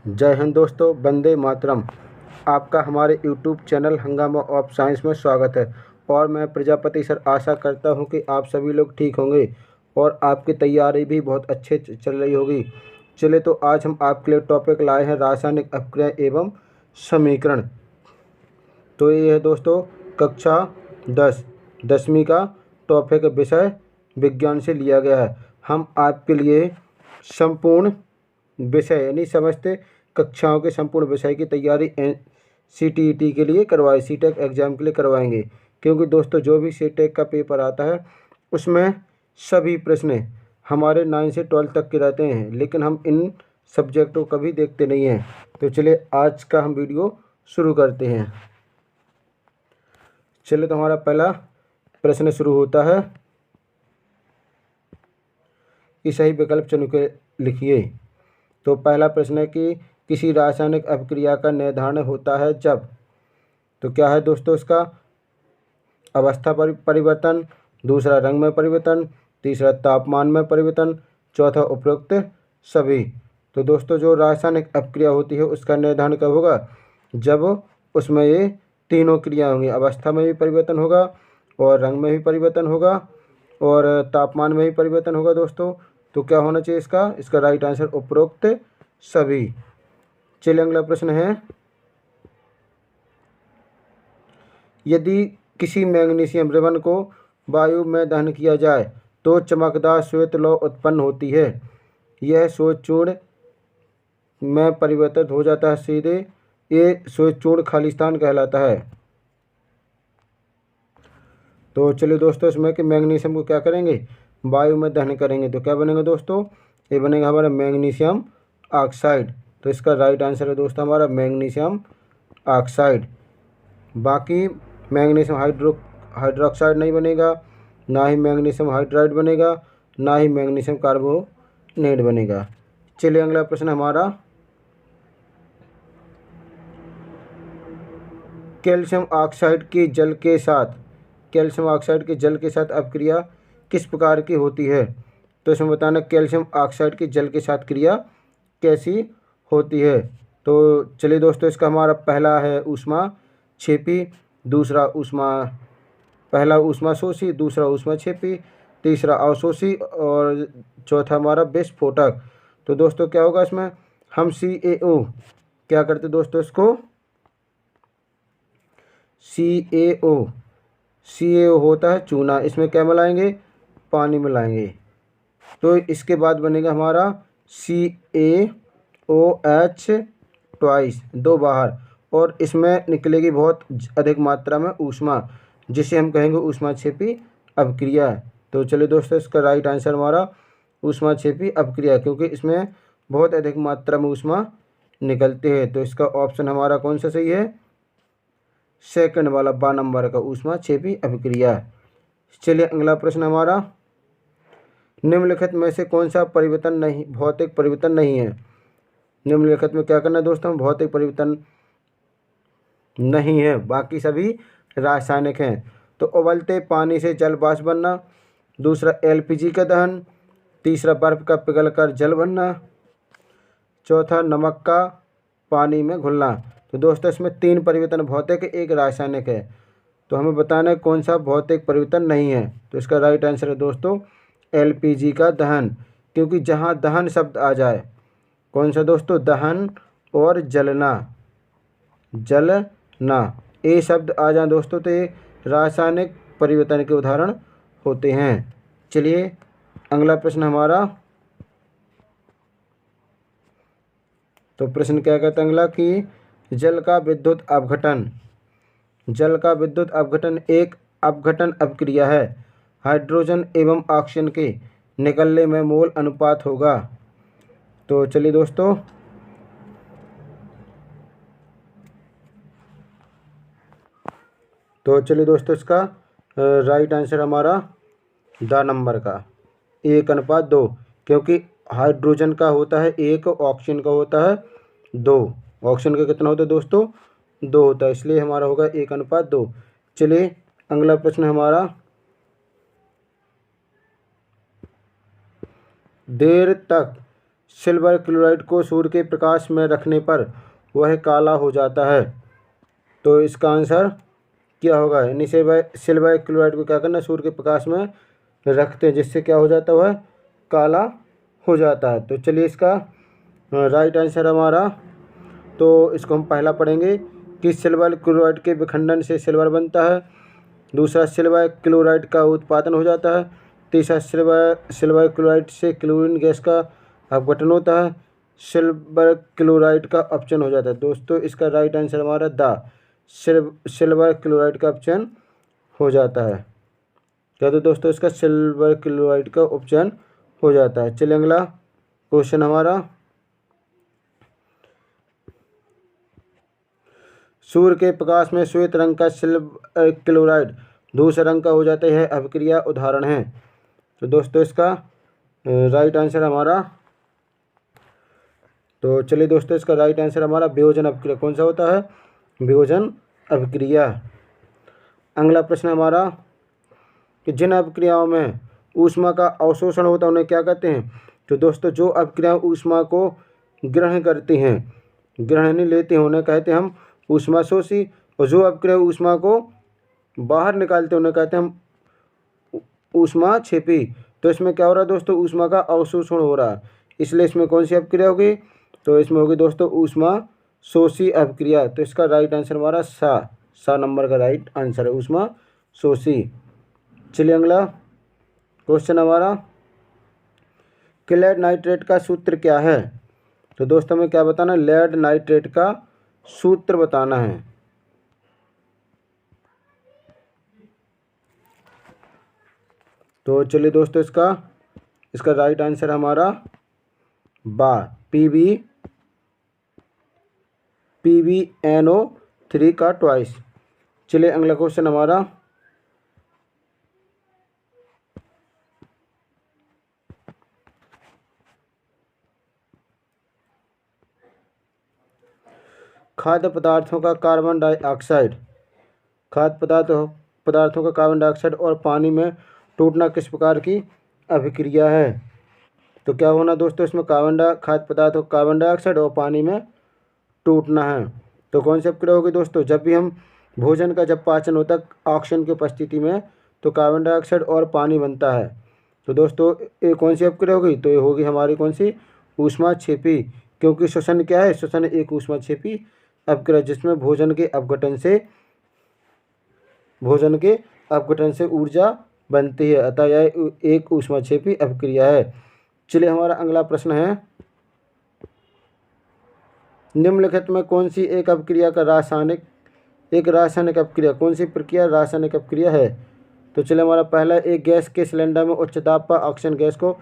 जय हिंद दोस्तों, वंदे मातरम। आपका हमारे यूट्यूब चैनल हंगामा ऑफ साइंस में स्वागत है। और मैं प्रजापति सर आशा करता हूं कि आप सभी लोग ठीक होंगे और आपकी तैयारी भी बहुत अच्छे चल रही होगी। चलिए, तो आज हम आपके लिए टॉपिक लाए हैं रासायनिक अपक्रिया एवं समीकरण। तो ये है दोस्तों कक्षा 10वीं का टॉपिक विषय विज्ञान से लिया गया है। हम आपके लिए संपूर्ण विषय यानी समस्त कक्षाओं के संपूर्ण विषय की तैयारी CTET के लिए करवाए, CTET एग्ज़ाम के लिए करवाएंगे। क्योंकि दोस्तों जो भी CTET का पेपर आता है उसमें सभी प्रश्न हमारे 9 से 12 तक के रहते हैं, लेकिन हम इन सब्जेक्टों को कभी देखते नहीं हैं। तो चलिए आज का हम वीडियो शुरू करते हैं। चलिए, तो हमारा पहला प्रश्न शुरू होता है कि सही विकल्प चुन के लिखिए। तो पहला प्रश्न है कि किसी रासायनिक अपक्रिया का निर्धारण होता है जब, तो क्या है दोस्तों इसका अवस्था परिवर्तन, दूसरा रंग में परिवर्तन, तीसरा तापमान में परिवर्तन, चौथा उपरोक्त सभी। तो दोस्तों जो रासायनिक अपक्रिया होती है उसका निर्धारण कब होगा? जब उसमें ये तीनों क्रिया होंगी, अवस्था में भी परिवर्तन होगा और रंग में भी परिवर्तन होगा और तापमान में भी परिवर्तन होगा दोस्तों। तो क्या होना चाहिए इसका राइट आंसर उपरोक्त सभी। चलिए अगला प्रश्न है, यदि किसी मैग्नीशियम रिबन को वायु में दहन किया जाए तो चमकदार श्वेत लौ उत्पन्न होती है। यह श्वेत चूर्ण में परिवर्तित हो जाता है सीधे। ये श्वेत चूर्ण खालिस्तान कहलाता है। तो चलिए दोस्तों इसमें कि मैग्नीशियम को क्या करेंगे? वायु में दहन करेंगे। तो क्या बनेगा दोस्तों? ये बनेगा हमारा मैग्नीशियम ऑक्साइड। तो इसका राइट आंसर है दोस्तों हमारा मैग्नीशियम ऑक्साइड। बाकी मैग्नीशियम हाइड्रोक्साइड नहीं बनेगा, ना ही मैग्नीशियम हाइड्राइड बनेगा, ना ही मैग्नीशियम कार्बोनेट बनेगा। चलिए अगला प्रश्न हमारा, कैल्शियम ऑक्साइड के जल के साथ अपक्रिया किस प्रकार की होती है? तो इसमें बताना कैल्शियम ऑक्साइड के जल के साथ क्रिया कैसी होती है। तो चलिए दोस्तों इसका हमारा पहला है ऊष्मा छेपी, दूसरा पहला ऊष्मा शोषी, दूसरा ऊष्मा छेपी, तीसरा अवशोषी और चौथा हमारा विस्फोटक। तो दोस्तों क्या होगा इसमें? हम CaO क्या करते दोस्तों इसको CaO होता है चूना, इसमें क्या मिलाएंगे? पानी मिलाएंगे। तो इसके बाद बनेगा हमारा CaOH ट्वाइस, दो बाहर, और इसमें निकलेगी बहुत अधिक मात्रा में ऊष्मा, जिसे हम कहेंगे ऊष्माक्षेपी अपक्रिया। तो चलिए दोस्तों इसका राइट आंसर हमारा ऊष्माक्षेपी अपक्रिया, क्योंकि इसमें बहुत अधिक मात्रा में ऊष्मा निकलती है। तो इसका ऑप्शन हमारा कौन सा सही है? सेकंड वाला 12 नंबर का ऊष्माक्षेपी अपक्रिया। चलिए अगला प्रश्न हमारा, निम्नलिखित में से कौन सा भौतिक परिवर्तन नहीं है? निम्नलिखित में क्या करना है दोस्तों? भौतिक परिवर्तन नहीं है, बाकी सभी रासायनिक हैं। तो उबलते पानी से जल वाष्प बनना, दूसरा LPG का दहन, तीसरा बर्फ का पिघलकर जल बनना, चौथा नमक का पानी में घुलना। तो दोस्तों इसमें 3 परिवर्तन भौतिक, एक रासायनिक है। तो हमें बताना है कौन सा भौतिक परिवर्तन नहीं है। तो इसका राइट आंसर है दोस्तों LPG का दहन, क्योंकि जहाँ दहन शब्द आ जाए, कौन सा दोस्तों? दहन और जलना, ये शब्द आ जाए दोस्तों तो ये रासायनिक परिवर्तन के उदाहरण होते हैं। चलिए अगला प्रश्न हमारा, तो प्रश्न क्या कहता है अगला कि जल का विद्युत अपघटन एक अपघटन अपक्रिया है। हाइड्रोजन एवं ऑक्सीजन के निकलने में मोल अनुपात होगा। तो चलिए दोस्तों इसका राइट आंसर हमारा 2 नंबर का 1:2, क्योंकि हाइड्रोजन का होता है 1, ऑक्सीजन का होता है 2। ऑक्सीजन का कितना होता है दोस्तों? 2 होता है, इसलिए हमारा होगा 1:2। चलिए अगला प्रश्न हमारा, देर तक सिल्वर क्लोराइड को सूर्य के प्रकाश में रखने पर वह काला हो जाता है। तो इसका आंसर क्या होगा? यानी सिल्वर क्लोराइड को क्या करना, सूर्य के प्रकाश में रखते हैं, जिससे क्या हो जाता है, वह काला हो जाता है। तो चलिए इसका राइट आंसर हमारा, तो इसको हम पहला पढ़ेंगे कि सिल्वर क्लोराइड के विखंडन से सिल्वर बनता है। दूसरा, सिल्वर क्लोराइड का उत्पादन हो जाता है। तीसरा, सिल्वर क्लोराइड से क्लोरीन गैस का अपघटन होता है। सिल्वर क्लोराइड का अपचयन हो जाता है। दोस्तों इसका राइट आंसर हमारा सिल्वर क्लोराइड का अपचयन हो जाता है। क्या? तो दोस्तों इसका सिल्वर क्लोराइड का अपचयन हो जाता है। चलिए अगला क्वेश्चन हमारा, सूर्य के प्रकाश में श्वेत रंग का सिल्वर क्लोराइड दूसरे रंग का हो जाता है, अभिक्रिया उदाहरण है। तो दोस्तों इसका राइट आंसर हमारा, तो चलिए दोस्तों इसका राइट आंसर हमारा वियोजन अभिक्रिया। कौन सा होता है? वियोजन अभिक्रिया। अगला प्रश्न हमारा कि जिन अभिक्रियाओं में ऊष्मा का अवशोषण होता है उन्हें क्या कहते हैं? तो दोस्तों जो अभिक्रियाएं ऊष्मा को ग्रहण करती हैं, ग्रहण नहीं लेती हैं, उन्हें कहते हैं हम ऊष्मा शोषी। और जो अभिक्रिया ऊष्मा को बाहर निकालते हैं उन्हें कहते हैं हम ऊष्मा छेपी। तो इसमें क्या हो रहा है दोस्तों? ऊष्मा का अवशोषण हो रहा है, इसलिए इसमें कौन सी अभिक्रिया होगी? तो इसमें होगी दोस्तों ऊष्मा शोषी अभिक्रिया। तो इसका राइट आंसर हमारा सा नंबर का राइट आंसर है, ऊष्मा शोषी। चलिए अगला क्वेश्चन हमारा कि लेड नाइट्रेट का सूत्र क्या है? तो दोस्तों हमें क्या बताना है? लेड नाइट्रेट का सूत्र बताना है। तो चलिए दोस्तों इसका राइट आंसर हमारा PbNO3 का ट्वाइस। चलिए अगला क्वेश्चन हमारा खाद्य पदार्थों का कार्बन डाइऑक्साइड और पानी में टूटना किस प्रकार की अभिक्रिया है? तो क्या होना दोस्तों? इसमें खाद्य पदार्थों का कार्बन डाइऑक्साइड और पानी में टूटना है। तो कौन सी अभिक्रिया होगी दोस्तों? जब भी हम भोजन का जब पाचन होता है ऑक्सीजन की उपस्थिति में, तो कार्बन डाइऑक्साइड और पानी बनता है। तो दोस्तों ये कौन सी अभिक्रिया होगी? तो ये होगी हमारी कौन सी? ऊष्मा छेपी। क्योंकि श्वसन क्या है? श्वसन एक ऊष्मा छेपी अभिक्रिया जिसमें भोजन के अपघटन से ऊर्जा बनती है, अतः यह एक ऊष्माक्षेपी अभिक्रिया है। चलिए हमारा अगला प्रश्न है, निम्नलिखित में कौन सी एक अभिक्रिया का रासायनिक अभिक्रिया, कौन सी प्रक्रिया रासायनिक अभिक्रिया है? तो चलिए हमारा पहला, एक गैस के सिलेंडर में उच्च दाब पर ऑक्सीजन गैस को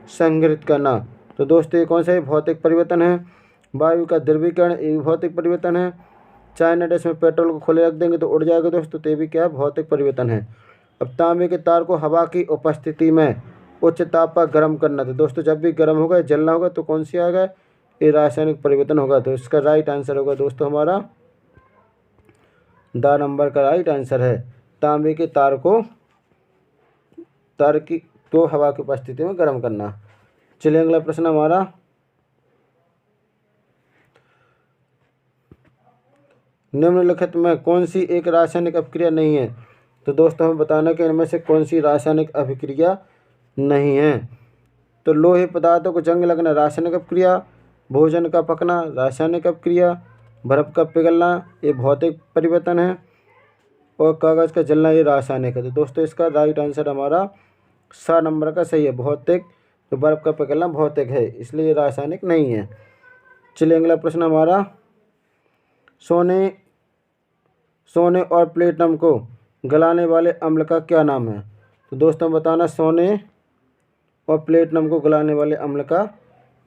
संग्रहित करना। तो दोस्तों ये कौन सा भौतिक परिवर्तन है? वायु का द्रवीकरण, ये भी भौतिक परिवर्तन है। चाइना देश में पेट्रोल को खोले रख देंगे तो उड़ जाएगा दोस्तों, तो ये भी क्या है? भौतिक परिवर्तन है। अब तांबे के तार को हवा की उपस्थिति में उच्च ताप पर गर्म करना। तो दोस्तों जब भी गर्म होगा, जलना होगा, तो कौन सी आएगा? ये रासायनिक परिवर्तन होगा। तो इसका राइट आंसर होगा दोस्तों हमारा द नंबर का राइट आंसर है, तांबे के तार को हवा की उपस्थिति में गर्म करना। चलिए अगला प्रश्न हमारा, निम्नलिखित में कौन सी एक रासायनिक अभिक्रिया नहीं है? तो दोस्तों हमें बताना कि इनमें से कौन सी रासायनिक अभिक्रिया नहीं है। तो लोहे पदार्थों को जंग लगना रासायनिक अभिक्रिया, भोजन का पकना रासायनिक अभिक्रिया, बर्फ का पिघलना ये भौतिक परिवर्तन है, और कागज़ का जलना ये रासायनिक है। तो दोस्तों इसका राइट आंसर हमारा सा नंबर का सही है, भौतिक। तो बर्फ का पिघलना भौतिक है, इसलिए ये रासायनिक नहीं है। चलिए अगला प्रश्न हमारा, सोने और प्लेटिनम को गलाने वाले अम्ल का क्या नाम है? तो दोस्तों बताना, सोने और प्लेटिनम को गलाने वाले अम्ल का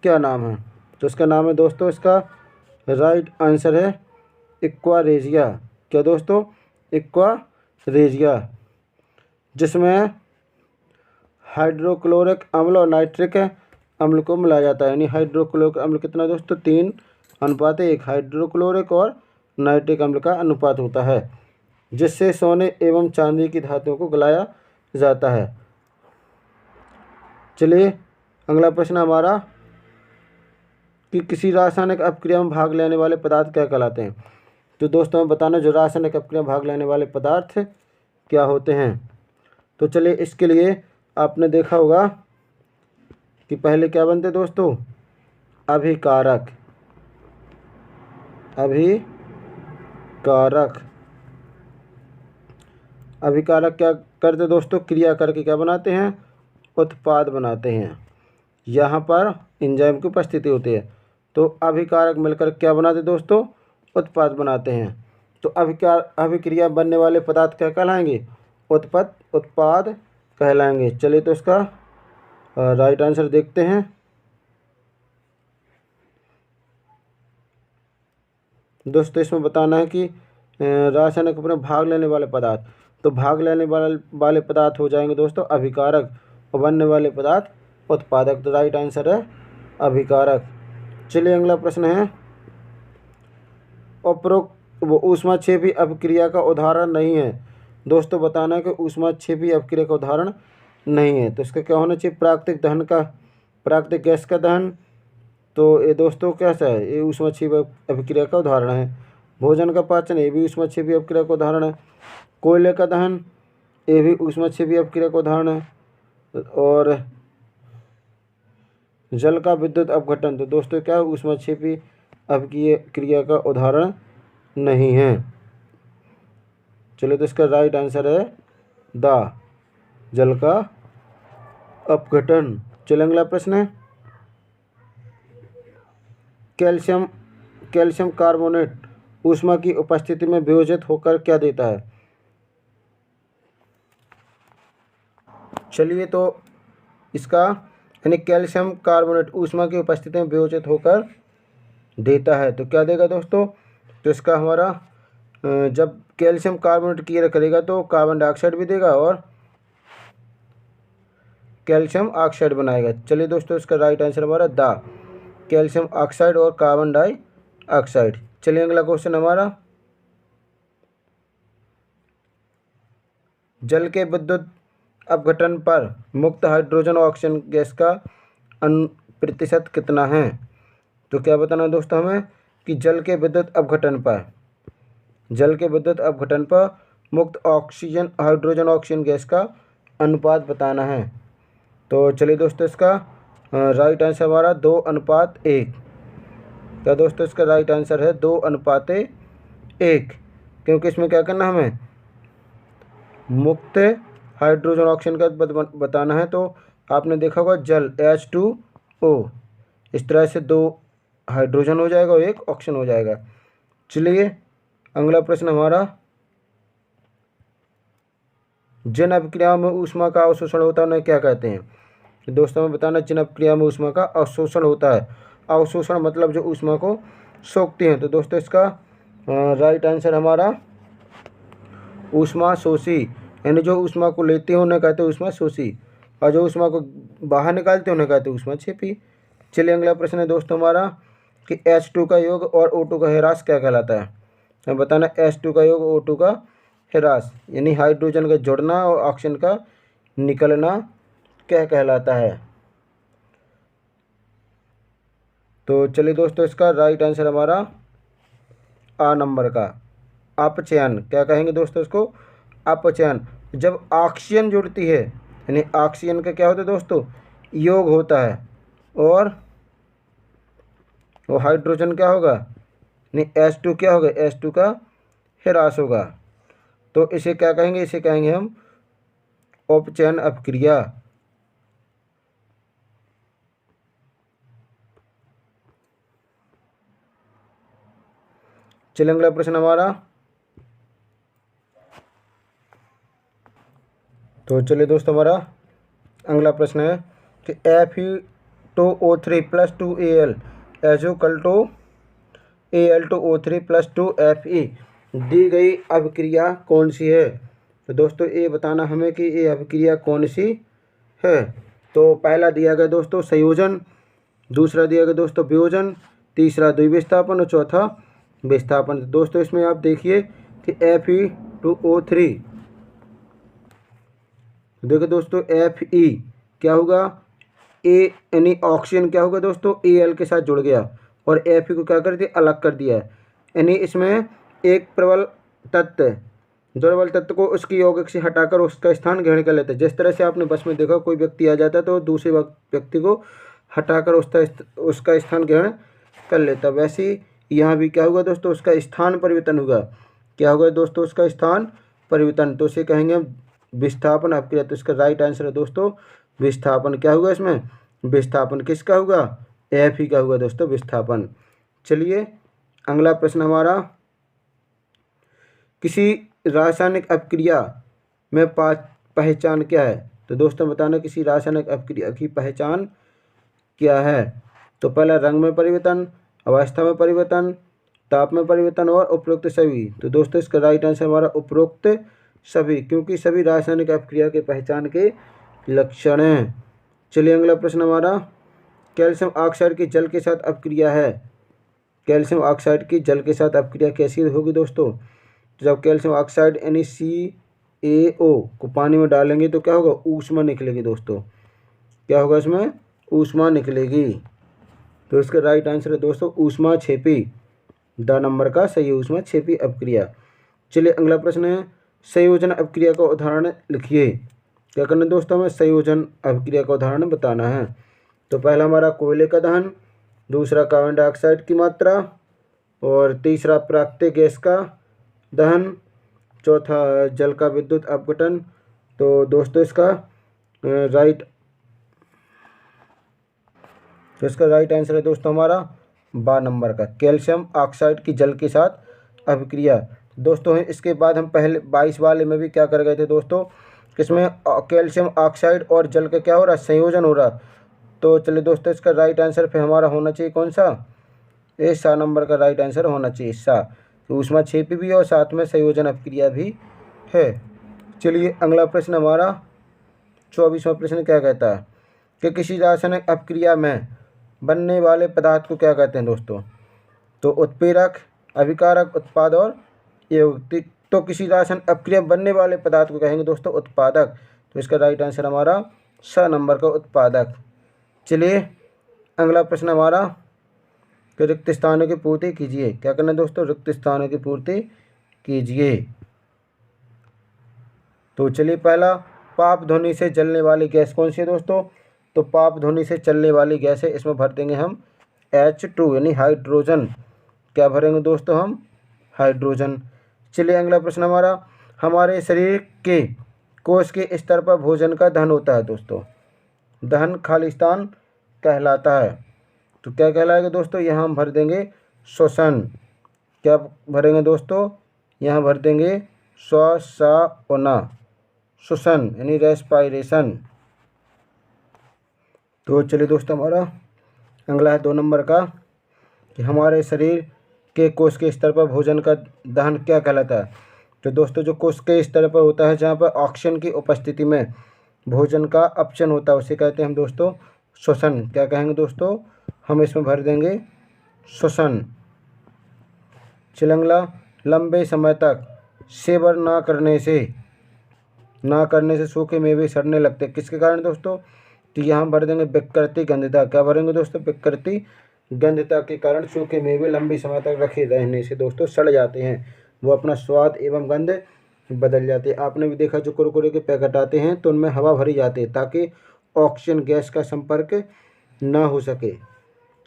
क्या नाम है? तो इसका नाम है दोस्तों, इसका राइट आंसर है एक्वारेजिया। क्या दोस्तों? एक्वारेजिया, जिसमें हाइड्रोक्लोरिक अम्ल और नाइट्रिक अम्ल को मिलाया जाता है। यानी हाइड्रोक्लोरिक अम्ल कितना दोस्तों? 3:1 हाइड्रोक्लोरिक और नाइट्रिक अम्ल का अनुपात होता है, जिससे सोने एवं चांदी की धातुओं को गलाया जाता है। चलिए अगला प्रश्न हमारा, कि किसी रासायनिक अपक्रिया में भाग लेने वाले पदार्थ क्या कहलाते हैं। तो दोस्तों हमें बताना जो रासायनिक अपक्रिया में भाग लेने वाले पदार्थ क्या होते हैं। तो चलिए इसके लिए आपने देखा होगा कि पहले क्या बनते दोस्तों, अभिकारक। अभिकारक क्या करते दोस्तों, क्रिया करके क्या बनाते हैं, उत्पाद बनाते हैं। यहाँ पर एंजाइम की उपस्थिति होती है, तो अभिकारक मिलकर क्या बनाते दोस्तों, उत्पाद बनाते हैं। तो अभिक्रिया बनने वाले पदार्थ क्या कहलाएंगे, उत्पाद कहलाएंगे। चलिए तो इसका राइट आंसर देखते हैं। दोस्तों इसमें बताना है कि रासायनिक अपने भाग लेने वाले पदार्थ, तो भाग लेने वाले पदार्थ हो जाएंगे दोस्तों अभिकारक, और बनने वाले पदार्थ उत्पादक। तो राइट आंसर है अभिकारक। चलिए अगला प्रश्न है, उपरोक्त वो ऊष्माक्षेपी अपक्रिया का उदाहरण नहीं है। दोस्तों बताना है कि ऊष्माक्षेपी अपक्रिया का उदाहरण नहीं है, तो इसका क्या होना चाहिए, प्राकृतिक गैस का दहन। तो ये दोस्तों कैसा है, ये ऊष्माक्षेपी अपक्रिया का उदाहरण है। भोजन का पाचन, ये भी ऊष्माक्षेपी अपक्रिया का उदाहरण है। कोयले का दहन, ये भी ऊष्माक्षेपी अपक्रिया का उदाहरण है। और जल का विद्युत अपघटन, तो दोस्तों क्या ऊष्माक्षेपी अपक्रिया का उदाहरण नहीं है। चलिए तो इसका राइट आंसर है जल का अपघटन। चलिए अगला प्रश्न है, कैल्शियम कार्बोनेट ऊष्मा की उपस्थिति में वियोजित होकर क्या देता है। चलिए तो इसका यानी कैल्शियम कार्बोनेट ऊष्मा की उपस्थिति में वियोजित होकर देता है, तो क्या देगा दोस्तों, तो इसका हमारा जब कैल्शियम कार्बोनेट क्रिया करेगा तो कार्बन डाइऑक्साइड भी देगा और कैल्शियम ऑक्साइड बनाएगा। चलिए दोस्तों इसका राइट आंसर हमारा कैल्शियम ऑक्साइड और कार्बन डाइऑक्साइड। चलिए अगला क्वेश्चन हमारा, जल के विद्युत अपघटन पर मुक्त हाइड्रोजन और ऑक्सीजन गैस का प्रतिशत कितना है। तो क्या बताना दोस्तों हमें कि जल के विद्युत अपघटन पर मुक्त ऑक्सीजन हाइड्रोजन ऑक्सीजन गैस का अनुपात बताना है। तो चलिए दोस्तों इसका राइट आंसर हमारा 2:1। क्या दोस्तों इसका राइट आंसर है 2:1, क्योंकि इसमें क्या करना हमें मुक्त हाइड्रोजन ऑक्सीजन का बताना है। तो आपने देखा होगा जल H2O, इस तरह से 2 हाइड्रोजन हो जाएगा और 1 ऑक्सीजन हो जाएगा। चलिए अगला प्रश्न हमारा, जिन अपक्रियाओं में ऊष्मा का अवशोषण होता है उन्हें क्या कहते हैं। तो दोस्तों हमें बताना, जिन अपक्रिया में ऊष्मा का अवशोषण होता है, अवशोषण मतलब जो ऊष्मा को सोखती हैं। तो दोस्तों इसका राइट आंसर हमारा ऊष्मा शोषी, यानी जो ऊष्मा को लेते हैं उन्हें कहते हैं ऊष्मा शोषी, और जो ऊष्मा को बाहर निकालते हैं उन्हें कहते हैं ऊष्माक्षेपी। चलिए अगला प्रश्न है दोस्तों हमारा कि H2 का योग और O2 का ह्रास क्या कहलाता है। हमें बताना H2 का योग और O2 का ह्रास, यानी हाइड्रोजन का जुड़ना और ऑक्सीजन का निकलना क्या कहलाता है। तो चलिए दोस्तों इसका राइट आंसर हमारा A नंबर का अपचयन। क्या कहेंगे दोस्तों इसको, अपचयन। जब ऑक्सीजन जुड़ती है यानी ऑक्सीजन का क्या होता है दोस्तों, योग होता है, और वो हाइड्रोजन क्या होगा, यानी H2 क्या होगा, H2 का ह्रास होगा। तो इसे क्या कहेंगे, इसे कहेंगे हम अपचयन अपक्रिया। चलिए अगला प्रश्न हमारा, तो चलिए दोस्तों हमारा अगला प्रश्न है कि Fe2O3 + 2Al = Al2O3 + 2Fe दी गई अभिक्रिया कौन सी है। तो दोस्तों ये बताना हमें कि ये अभिक्रिया कौन सी है। तो पहला दिया गया दोस्तों संयोजन, दूसरा दिया गया दोस्तों वियोजन, तीसरा द्विविस्थापन और चौथा विस्थापन। दोस्तों इसमें आप देखिए कि Fe2O3, देखो दोस्तों Fe क्या होगा, ए यानी ऑक्सीजन क्या होगा दोस्तों, Al के साथ जुड़ गया, और Fe को क्या कर दिया, अलग कर दिया। यानी इसमें एक प्रबल तत्व दुर्बल तत्व को उसकी यौगिक से हटाकर उसका स्थान ग्रहण कर लेता है। जिस तरह से आपने बस में देखा कोई व्यक्ति आ जाता है तो दूसरे व्यक्ति को हटाकर उसका स्थान ग्रहण कर लेता, वैसे ही यहाँ भी क्या होगा दोस्तों, उसका स्थान परिवर्तन होगा। क्या होगा दोस्तों, उसका स्थान परिवर्तन, तो उसे कहेंगे हम विस्थापन अपक्रिया। तो इसका राइट आंसर है दोस्तों विस्थापन। क्या होगा इसमें, विस्थापन। किसका होगा, Fe का होगा दोस्तों विस्थापन। चलिए अगला प्रश्न हमारा, किसी रासायनिक अपक्रिया में पहचान क्या है। तो दोस्तों बताना किसी रासायनिक अपक्रिया की पहचान क्या है। तो पहला रंग में परिवर्तन, अवस्था में परिवर्तन, ताप में परिवर्तन और उपरोक्त सभी। तो दोस्तों इसका राइट आंसर हमारा उपरोक्त सभी, क्योंकि सभी रासायनिक अपक्रिया के पहचान के लक्षण हैं। चलिए अगला प्रश्न हमारा, कैल्शियम ऑक्साइड की जल के साथ अपक्रिया है। कैल्शियम ऑक्साइड की जल के साथ अपक्रिया कैसी होगी दोस्तों, तो जब कैल्शियम ऑक्साइड यानी CaO को पानी में डालेंगे तो क्या होगा, ऊष्मा निकलेगी दोस्तों। क्या होगा इसमें, ऊष्मा निकलेगी। तो इसका राइट आंसर है दोस्तों ऊष्मा छेपी, ड नंबर का सही ऊष्मा छेपी अपक्रिया। चलिए अगला प्रश्न है, संयोजन अपक्रिया का उदाहरण लिखिए। क्या करना है दोस्तों, हमें संयोजन अपक्रिया का उदाहरण बताना है। तो पहला हमारा कोयले का दहन, दूसरा कार्बन डाइऑक्साइड की मात्रा, और तीसरा प्राकृतिक गैस का दहन, चौथा जल का विद्युत अपघटन। तो दोस्तों इसका राइट आंसर है दोस्तों हमारा बा नंबर का, कैल्शियम ऑक्साइड की जल के साथ अपक्रिया। दोस्तों इसके बाद हम पहले 22 वाले में भी क्या कर गए थे दोस्तों, इसमें कैल्शियम ऑक्साइड और जल का क्या हो रहा है, संयोजन हो रहा। तो चलिए दोस्तों इसका राइट आंसर फिर हमारा होना चाहिए कौन सा, ए सा नंबर का राइट आंसर होना चाहिए सा। तो ऊष्मा छेपी भी है और साथ में संयोजन अपक्रिया भी है। चलिए अगला प्रश्न हमारा 24वां प्रश्न क्या कहता है कि किसी रासायनिक अपक्रिया में बनने वाले पदार्थ को क्या कहते हैं दोस्तों, तो उत्प्रेरक, अभिकारक, उत्पाद और यौगिक। तो किसी रासायनिक अपक्रिया बनने वाले पदार्थ को कहेंगे दोस्तों उत्पादक। तो इसका राइट आंसर हमारा स नंबर का उत्पादक। चलिए अगला प्रश्न हमारा कि रिक्त स्थानों की पूर्ति कीजिए। क्या करना है दोस्तों, रिक्त स्थानों की पूर्ति कीजिए। तो चलिए पहला, पाप ध्वनि से जलने वाली गैस कौन सी है दोस्तों, तो पाप ध्वनि से चलने वाली गैस है, इसमें भर देंगे हम H2 यानी हाइड्रोजन। क्या भरेंगे दोस्तों हम, हाइड्रोजन। चलिए अगला प्रश्न हमारा, हमारे शरीर के कोश के स्तर पर भोजन का दहन होता है दोस्तों, दहन खालिस्तान कहलाता है। तो क्या कहलाएगा दोस्तों, यहाँ हम भर देंगे श्वसन। क्या भरेंगे दोस्तों, यहाँ भर देंगे श्वसन, श्वसन यानी रेस्पायरेशन। तो चलिए दोस्तों हमारा अगला है 2 नंबर का कि हमारे शरीर के कोश के स्तर पर भोजन का दहन क्या कहलाता है। तो दोस्तों जो कोश के स्तर पर होता है जहाँ पर ऑक्सीजन की उपस्थिति में भोजन का अपचन होता है उसे कहते हैं हम दोस्तों श्वसन। क्या कहेंगे दोस्तों, हम इसमें भर देंगे श्वसन। चलिए अगला, लंबे समय तक सेवन ना करने से सूखे मेवे सड़ने लगते, किसके कारण दोस्तों, तो यहाँ भर देंगे विकृति गंधता। क्या भरेंगे दोस्तों, विकृति गंधता के कारण सूखे मेवे लंबे समय तक रखे रहने से दोस्तों सड़ जाते हैं, वो अपना स्वाद एवं गंध बदल जाते हैं। आपने भी देखा जो कुरकुरे के पैकेट आते हैं तो उनमें हवा भरी जाती है ताकि ऑक्सीजन गैस का संपर्क ना हो सके।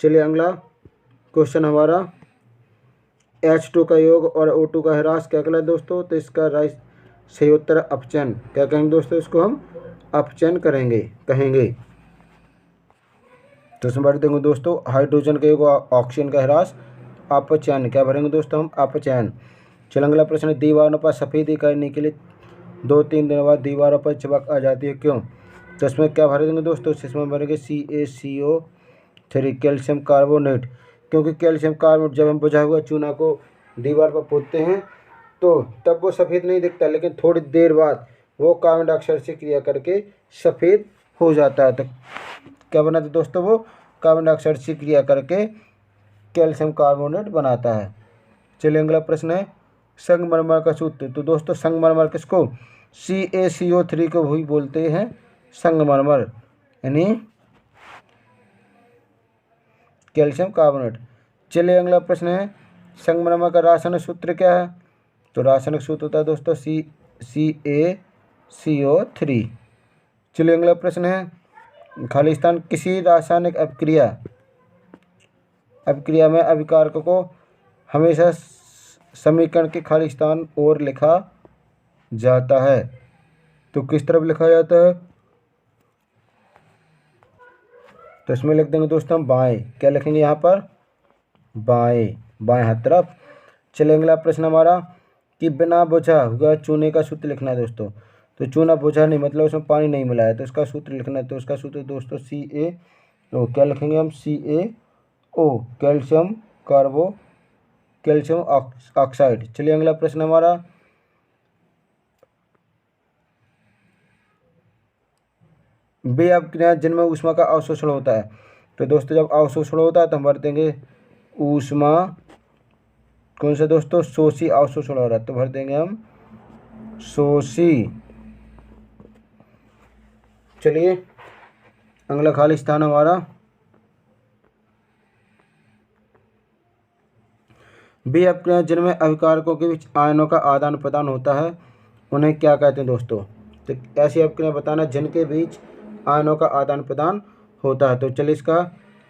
चलिए अगला क्वेश्चन हमारा, H2 का योग और O2 का ह्रास क्या कहलाता है दोस्तों, तो इसका सही उत्तर अपचयन। क्या कहेंगे दोस्तों, इसको हम अपचयन कहेंगे। तो इसमें भर देंगे दोस्तों हाइड्रोजन का योग ऑक्सीजन का ह्रास अपचयन। क्या भरेंगे दोस्तों हम, अपचयन। चल अगला प्रश्न, दीवारों पर सफ़ेदी करने के लिए 2-3 दिन बाद दीवारों पर चिपक आ जाती है, क्यों। तो इसमें क्या भर देंगे दोस्तों, इसमें भरेंगे CaCO3 कैल्शियम कार्बोनेट, क्योंकि कैल्शियम कार्बोनेट जब हम बुझा हुआ चूना को दीवार पर पोतते हैं तो तब वो सफ़ेद नहीं दिखता, लेकिन थोड़ी देर बाद वो कार्बन डाइऑक्साइड से क्रिया करके सफ़ेद हो जाता है। तो क्या बनाता है दोस्तों, वो कार्बन डाइऑक्साइड से क्रिया करके कैल्शियम कार्बोनेट बनाता है। चलिए अगला प्रश्न है, संगमरमर का सूत्र। तो दोस्तों संगमरमर किसको, CaCO3 को भी बोलते हैं संगमरमर यानी कैल्शियम कार्बोनेट। चलिए अगला प्रश्न है, संगमरमर का रासायनिक सूत्र क्या है? तो रासायनिक सूत्र होता है दोस्तों CaCO3। चलिए अगला प्रश्न है, खालिस्तान किसी रासायनिक अभिक्रिया में अभिकारक को हमेशा समीकरण के खालिस्तान ओर लिखा जाता है, तो किस तरफ लिखा जाता है? तो इसमें लिख देंगे दोस्तों हम बाएं। क्या लिखेंगे यहाँ पर? बाएं हाथ तरफ। चलिए अगला प्रश्न हमारा कि बिना बुझा हुआ चूने का सूत्र लिखना है दोस्तों। तो चूना बुझा नहीं, मतलब उसमें पानी नहीं मिला है, तो इसका सूत्र लिखना है। तो इसका सूत्र दोस्तों CaO। क्या लिखेंगे हम? CaO, calcium oxide. चलिए अगला प्रश्न हमारा, वे अभिक्रियाएं जिनमें ऊष्मा का अवशोषण होता है। तो दोस्तों जब अवशोषण होता है तो हम भर देंगे ऊष्मा, कौन सा दोस्तों? शोषी अवशोषण हो रहा है, तो भर देंगे हम शोषी। चलिए अगला खाली स्थान हमारा, वे अभिक्रियाएं जिनमें अभिकारकों के बीच आयनों का आदान प्रदान होता है उन्हें क्या कहते हैं दोस्तों? तो ऐसी अभिक्रियाएं बताना जिनके बीच आयनों का आदान प्रदान होता है। तो चलिए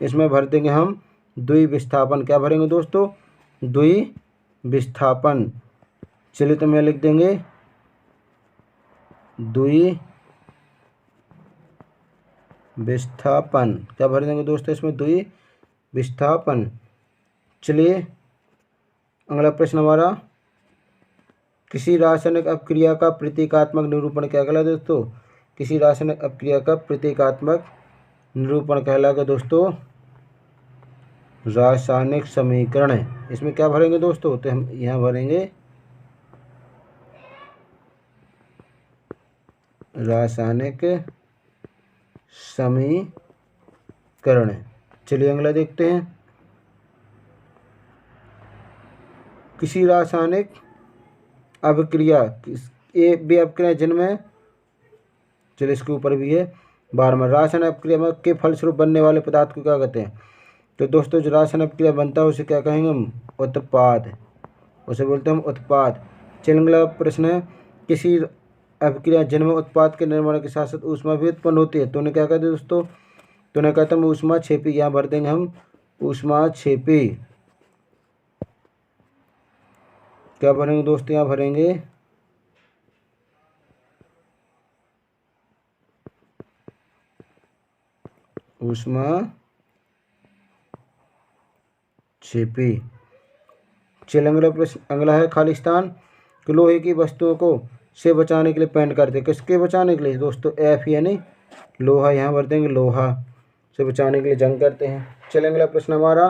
इसमें भर देंगे हम द्विविस्थापन। क्या भरेंगे दोस्तों? द्विविस्थापन। चलिए तो मैं लिख देंगे द्विविस्थापन। क्या भर देंगे दोस्तों इसमें? द्विविस्थापन। चलिए अगला प्रश्न हमारा, किसी रासायनिक अपक्रिया का प्रतीकात्मक निरूपण क्या कहलाएगा दोस्तों? किसी रासायनिक अपक्रिया का प्रतीकात्मक निरूपण कहलाएगा दोस्तों रासायनिक समीकरण। इसमें क्या भरेंगे दोस्तों? तो हम यहाँ भरेंगे रासायनिक समीकरण। चलिए अगला देखते हैं, किसी रासायनिक अभिक्रिया वे अभिक्रिया जिनमें, चलिए इसके ऊपर भी है 12वां, रासायनिक अभिक्रिया में के फलस्वरूप बनने वाले पदार्थ को क्या कहते हैं? तो दोस्तों जो रासायनिक अभिक्रिया बनता है उसे क्या कहेंगे हम? उत्पाद। उसे बोलते हैं हम उत्पाद। चलिए अगला प्रश्न है, किसी अभिक्रिया जिनमें उत्पाद के निर्माण के साथ साथ ऊष्मा भी उत्पन्न होती है तो उन्हें क्या कहते हैं दोस्तों? तो उन्हें कहते हैं ऊष्मा क्षेपी। यहाँ भर देंगे हम ऊष्मा क्षेपी। क्या भरेंगे दोस्तों? यहाँ भरेंगे ऊष्मा क्षेपी। चलिए अगला प्रश्न, अगला है खालिस्तान कि लोहे की वस्तुओं को से बचाने के लिए पेंट करते हैं। किसके बचाने के लिए दोस्तों? F यानी लोहा। यहाँ भर देंगे लोहा से बचाने के लिए जंग करते हैं। चलिए अगला प्रश्न हमारा,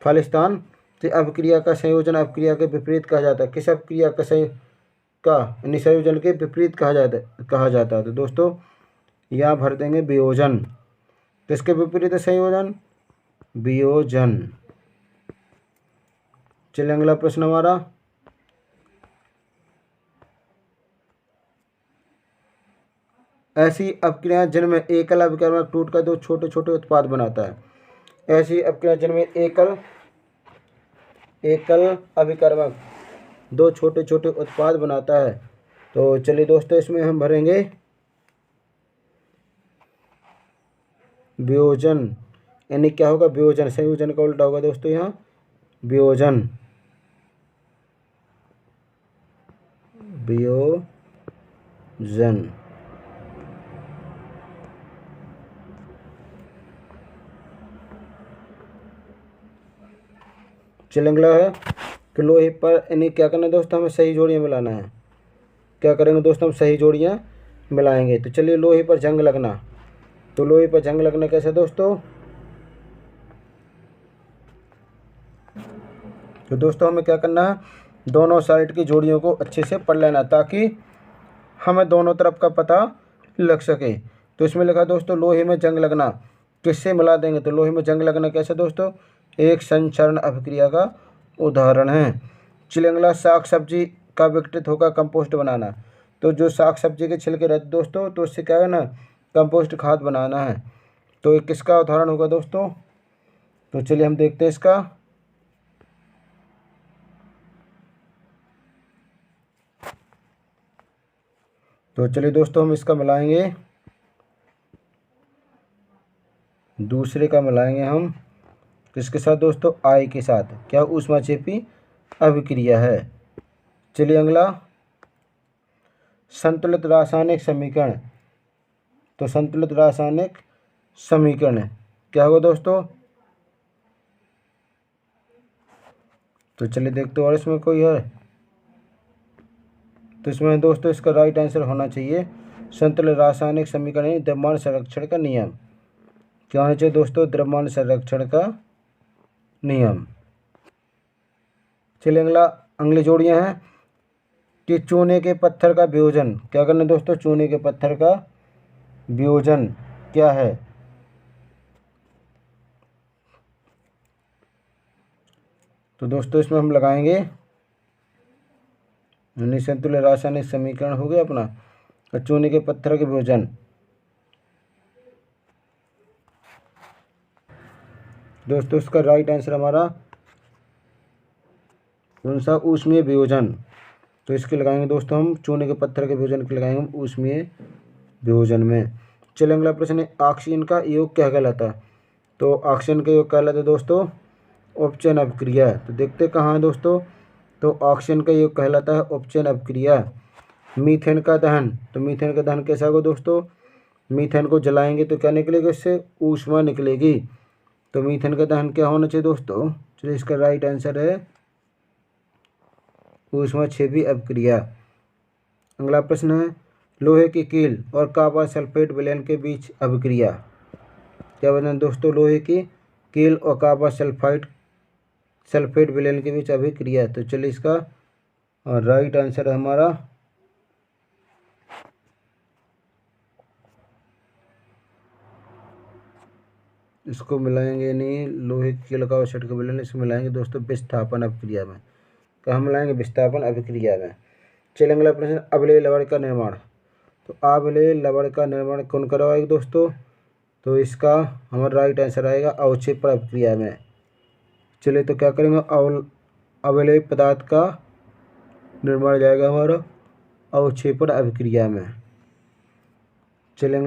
खालिस्तान से अभिक्रिया का संयोजन अभिक्रिया के विपरीत कहा जाता है। किस अभिक्रिया का संयोजन के विपरीत कहा जाता है? तो दोस्तों यहाँ भर देंगे वियोजन। किसके विपरीत है संयोजन? वियोजन। चलिए अगला प्रश्न हमारा, ऐसी अभिक्रियाएं जिनमें एकल अभिकर्मक टूटकर दो छोटे छोटे उत्पाद बनाता है। ऐसी अभिक्रियाएं जिनमें एकल अभिकर्मक दो छोटे छोटे उत्पाद बनाता है। तो चलिए दोस्तों इसमें हम भरेंगे वियोजन। यानी क्या होगा? वियोजन। संयोजन का उल्टा होगा दोस्तों यहाँ वियोजन। वियोजन। चलिए अगला है कि लोहे पर यानी क्या करना है दोस्तों? हमें सही जोड़ियाँ मिलाना है। क्या करेंगे दोस्तों? हम सही जोड़ियाँ मिलाएंगे। तो चलिए लोहे पर जंग लगना। तो लोहे पर जंग लगना कैसे दोस्तों? तो दोस्तों हमें क्या करना है? दोनों साइड की जोड़ियों को अच्छे से पढ़ लेना ताकि हमें दोनों तरफ का पता लग सके। तो इसमें लिखा दोस्तों लोहे में जंग लगना किससे मिला देंगे? तो लोहे में जंग लगना कैसे दोस्तों? एक संचरण अभिक्रिया का उदाहरण है। चलिए अगला, साग सब्जी का विघटित होकर कंपोस्ट बनाना। तो जो साग सब्जी के छिलके रहते दोस्तों, तो उससे क्या है ना, कंपोस्ट खाद बनाना है। तो ये किसका उदाहरण होगा दोस्तों? तो चलिए हम देखते हैं इसका। तो चलिए दोस्तों हम इसका मिलाएंगे, दूसरे का मिलाएंगे हम किसके साथ दोस्तों, आई के साथ। क्या ऊष्माक्षेपी अभिक्रिया है। चलिए अगला, संतुलित रासायनिक समीकरण। तो संतुलित रासायनिक समीकरण क्या होगा दोस्तों। तो चलिए देखते हैं और इसमें कोई है, तो इसमें दोस्तों इसका राइट आंसर होना चाहिए संतुलित रासायनिक समीकरण द्रव्यमान संरक्षण का नियम। क्या होना चाहिए दोस्तों, द्रव्यमान संरक्षण का नियम। चलिए अगला, अगली जोड़ियां हैं कि चूने के पत्थर का वियोजन। क्या करना है दोस्तों, चूने के पत्थर का वियोजन क्या है। तो दोस्तों इसमें हम लगाएंगे संतुलित रासायनिक समीकरण हो गया अपना, और चूने के पत्थर के वियोजन। दोस्तों इसका राइट आंसर हमारा कौन सा, ऊष्मीय वियोजन। तो इसके लगाएंगे दोस्तों हम चूने के पत्थर के वियोजन के लगाएंगे हम ऊष्मीय वियोजन में। चलिए अगला प्रश्न है, ऑक्सीजन का योग क्या कहलाता है। तो ऑक्सीजन का योग कहलाता है दोस्तों उपचयन अभिक्रिया। तो देखते कहाँ है दोस्तों, तो ऑक्सीजन का योग कहलाता है उपचयन अभिक्रिया। मीथेन का दहन, तो मीथेन का दहन कैसा होगा दोस्तों, मीथेन को जलाएंगे तो क्या निकलेगा, इससे ऊष्मा निकलेगी। तो मीथेन का दहन क्या होना चाहिए दोस्तों, चलिए इसका राइट आंसर है ऊष्माक्षेपी अभिक्रिया। अगला प्रश्न है, लोहे की कील और कॉपर सल्फेट विलयन के बीच अभिक्रिया। क्या बताना दोस्तों, लोहे की कील और कॉपर सल्फेट विलयन के बीच अभिक्रिया। तो चलिए इसका राइट आंसर है हमारा इसको मिलाएंगे नहीं, लोहे की कील का सल्फेट विलयन इसको मिलाएंगे दोस्तों विस्थापन अभिक्रिया में। कहाँ मिलाएंगे, विस्थापन अभिक्रिया में। चलिए अगला प्रश्न, अवलेय लवण का निर्माण। तो अवलेय लवण का निर्माण कौन करवाएगा दोस्तों, तो इसका हमारा राइट आंसर आएगा अवक्षेपण अभिक्रिया में। चलिए तो क्या करेंगे, अवलेय पदार्थ का निर्माण जाएगा हमारा अवक्षेपण अभिक्रिया में। चलिए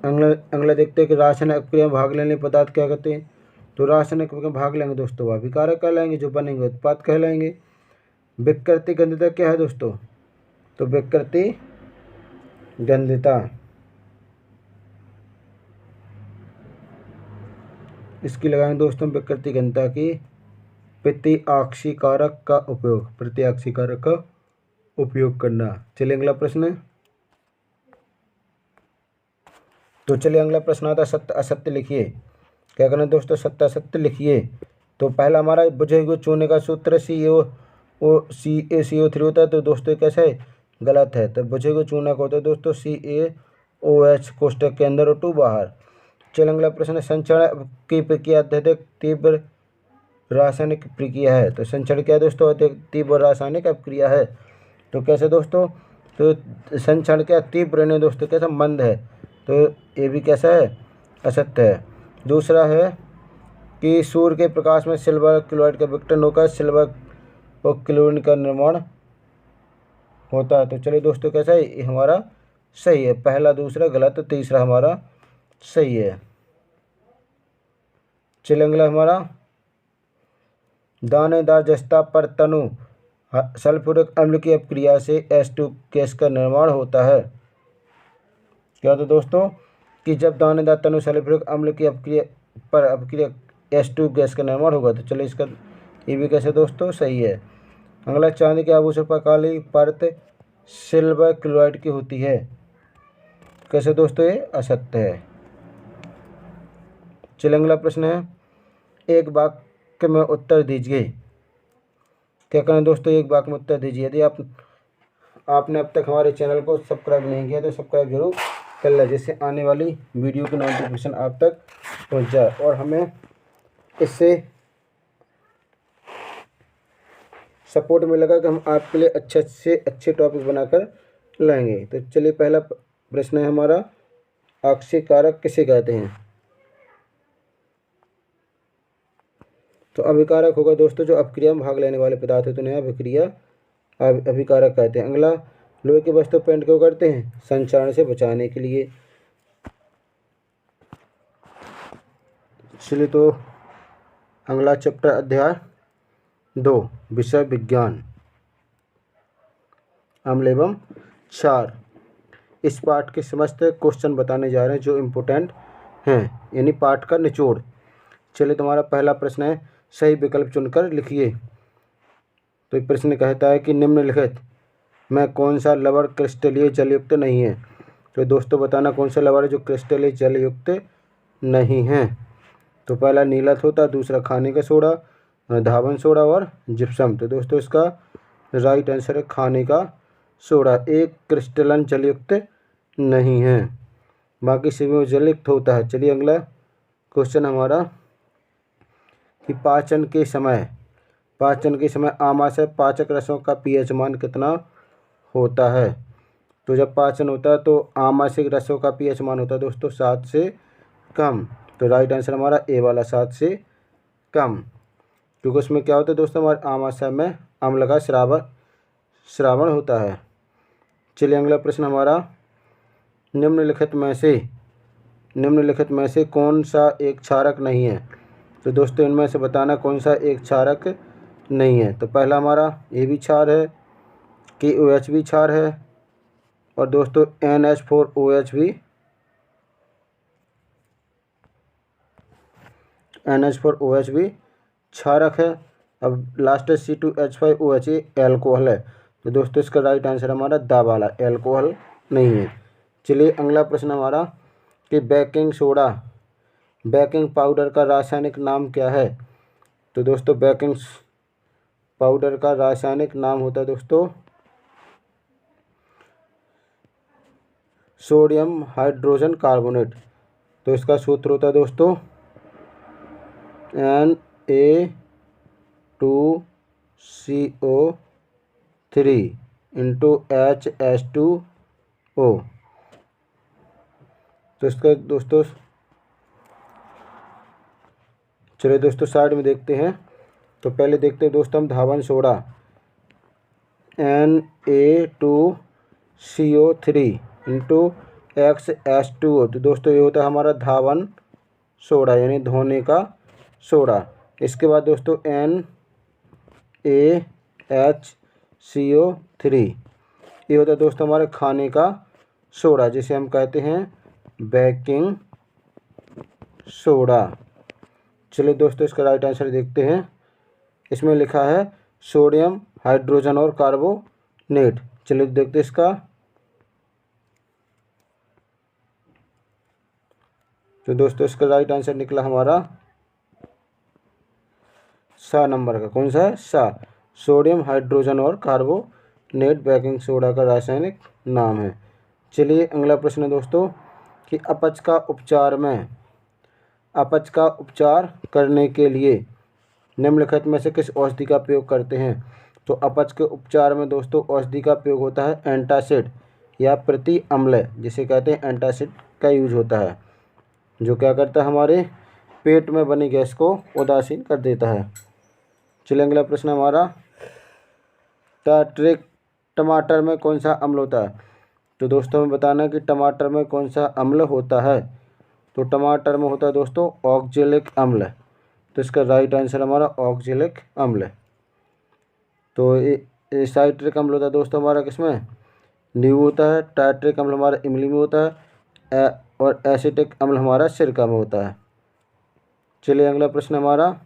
अगला देखते हैं कि रासायनिक अभिक्रिया में भाग लेने पदार्थ क्या कहते हैं। तो रासायनिक अभिक्रिया में भाग लेंगे दोस्तों वह अभिकारक कहलाएंगे, जो बनेंगे उत्पाद कहलाएंगे। विकृति गंधिता क्या है दोस्तों, तो विकृति गंधिता इसकी लगाएंगे दोस्तों विकृति गंधिता की प्रतिऑक्सीकारक का उपयोग करना। चलिए अगला प्रश्न, तो चलिए अगला प्रश्न आता है सत्य असत्य लिखिए। क्या करना है दोस्तों, सत्य असत्य लिखिए। तो पहला हमारा बुझे हुए चूने का सूत्र CaCO3 होता है। तो दोस्तों कैसा है, गलत है। तो बुझे हुए चूना का होता है दोस्तों CaOH कोष्टक के अंदर और 2 बाहर। चलिए अगला प्रश्न है, संचरण की प्रक्रिया अत्यधिक तीव्र रासायनिक प्रक्रिया है। तो संचरण क्या है दोस्तों, अत्यधिक तीव्र रासायनिक अभिक्रिया है। तो कैसे दोस्तों, तो संचरण क्या तीव्र नहीं दोस्तों, कैसा मंद है। तो ये भी कैसा है, असत्य है। दूसरा है कि सूर्य के प्रकाश में सिल्वर क्लोराइड का विघटन होकर सिल्वर और क्लोरीन का निर्माण होता है। तो चलिए दोस्तों कैसा है, ये हमारा सही है। पहला दूसरा गलत, तीसरा हमारा सही है। चलिए अगला हमारा, दानेदार जस्ता पर तनु सल्फ्यूरिक अम्ल की अपक्रिया से H2 गैस का निर्माण होता है। क्या होता है दोस्तों, कि जब दानेदार तनु सल्फ्यूरिक अम्ल की अपक्रिया H2 गैस का निर्माण होगा। तो चलिए इसका ये भी कैसे दोस्तों सही है। अगला, चांदी के आभूषण पर काली परत सिल्वर क्लोराइड की होती है। कैसे दोस्तों, ये असत्य है। चलिए अगला प्रश्न है, एक वाक्य में उत्तर दीजिए। क्या करें दोस्तों, एक वाक्य में उत्तर दीजिए। यदि आपने अब तक हमारे चैनल को सब्सक्राइब नहीं किया तो सब्सक्राइब जरूर कर लें, जिससे आने वाली वीडियो की नोटिफिकेशन आप तक पहुंच जाए और हमें इससे सपोर्ट मिलेगा कि हम आपके लिए अच्छे से अच्छे टॉपिक बनाकर लाएंगे। तो चलिए पहला प्रश्न है हमारा, ऑक्सीकारक किसे कहते हैं। तो अभिकारक होगा दोस्तों जो अपक्रिया में भाग लेने वाले पदार्थ है, तो नया अभिक्रिया अभिकारक कहते हैं। अगला, लोहे की वस्तु पेंट क्यों करते हैं? संक्षारण से बचाने के लिए। चलिए तो अगला चैप्टर अध्याय 2 विषय विज्ञान अम्ल एवं क्षार। इस पाठ के समस्त क्वेश्चन बताने जा रहे हैं जो इम्पोर्टेंट हैं, यानी पाठ का निचोड़। चलिए तुम्हारा पहला प्रश्न है, सही विकल्प चुनकर लिखिए। तो ये प्रश्न कहता है कि निम्नलिखित में कौन सा लवण क्रिस्टलीय जलयुक्त नहीं है? तो दोस्तों बताना कौन सा लवण है जो क्रिस्टलीय जलयुक्त नहीं है। तो पहला नीलत होता, दूसरा खाने का सोडा, धावन सोडा और जिप्सम। तो दोस्तों इसका राइट आंसर है खाने का सोडा। एक क्रिस्टलन जलयुक्त नहीं है, बाकी सभी में जलयुक्त होता है। चलिए अगला क्वेश्चन हमारा कि पाचन के समय आमाशय पाचक रसों का पीएच मान कितना होता है? तो जब पाचन होता है तो आमाशय रसों का पीएच मान होता है दोस्तों 7 से कम। तो राइट आंसर हमारा ए वाला 7 से कम, क्योंकि उसमें क्या होता है दोस्तों, हमारे आमाशय में अम्ल का श्रावण होता है। चलिए अगला प्रश्न हमारा, निम्नलिखित में से कौन सा एक क्षारक नहीं है? तो दोस्तों इनमें से बताना कौन सा एक क्षारक नहीं है। तो पहला हमारा ए भी क्षार है, KOH भी क्षार है, और दोस्तों NH4OH भी क्षारक है। अब लास्ट है C2H5OH, एल्कोहल है। तो दोस्तों इसका राइट आंसर हमारा दा वाला एल्कोहल नहीं है। चलिए अगला प्रश्न हमारा कि बेकिंग पाउडर का रासायनिक नाम क्या है? तो दोस्तों बेकिंग पाउडर का रासायनिक नाम होता है दोस्तों सोडियम हाइड्रोजन कार्बोनेट। तो इसका सूत्र होता है दोस्तों Na2CO3 तो इसका दोस्तों चलिए दोस्तों साइड में देखते हैं। तो पहले देखते हैं दोस्तों हम धावन सोडा Na2CO3 तो दोस्तों ये होता है हमारा धावन सोडा, यानी धोने का सोडा। इसके बाद दोस्तों NaHCO3 ये होता है दोस्तों हमारे खाने का सोडा, जिसे हम कहते हैं बेकिंग सोडा। चलिए दोस्तों इसका राइट आंसर देखते हैं। इसमें लिखा है सोडियम हाइड्रोजन और कार्बोनेट। चलिए देखते हैं इसका। तो दोस्तों इसका राइट आंसर निकला हमारा सा नंबर का। कौन सा है? सा। सोडियम हाइड्रोजन और कार्बोनेट बेकिंग सोडा का रासायनिक नाम है। चलिए अगला प्रश्न है दोस्तों कि अपच का उपचार करने के लिए निम्नलिखित में से किस औषधि का प्रयोग करते हैं? तो अपच के उपचार में दोस्तों औषधि का प्रयोग होता है एंटासिड या प्रति अम्ल, जिसे कहते हैं एंटासिड का यूज होता है, जो क्या करता है हमारे पेट में बनी गैस को उदासीन कर देता है। चलिए अगला प्रश्न हमारा, टमाटर में कौन सा अम्ल होता है? तो दोस्तों हमें बताना कि टमाटर में कौन सा अम्ल होता है। तो टमाटर में होता है दोस्तों ऑक्जेलिक अम्ल। तो इसका राइट आंसर हमारा ऑक्जेलिक अम्ल। तो ये साइट्रिक अम्ल होता है दोस्तों हमारा किसमें? नींबू होता है। टाइट्रिक अम्ल हमारा इमली में होता है, और एसिटिक अम्ल हमारा सिरका में होता है। चलिए अगला प्रश्न हमारा,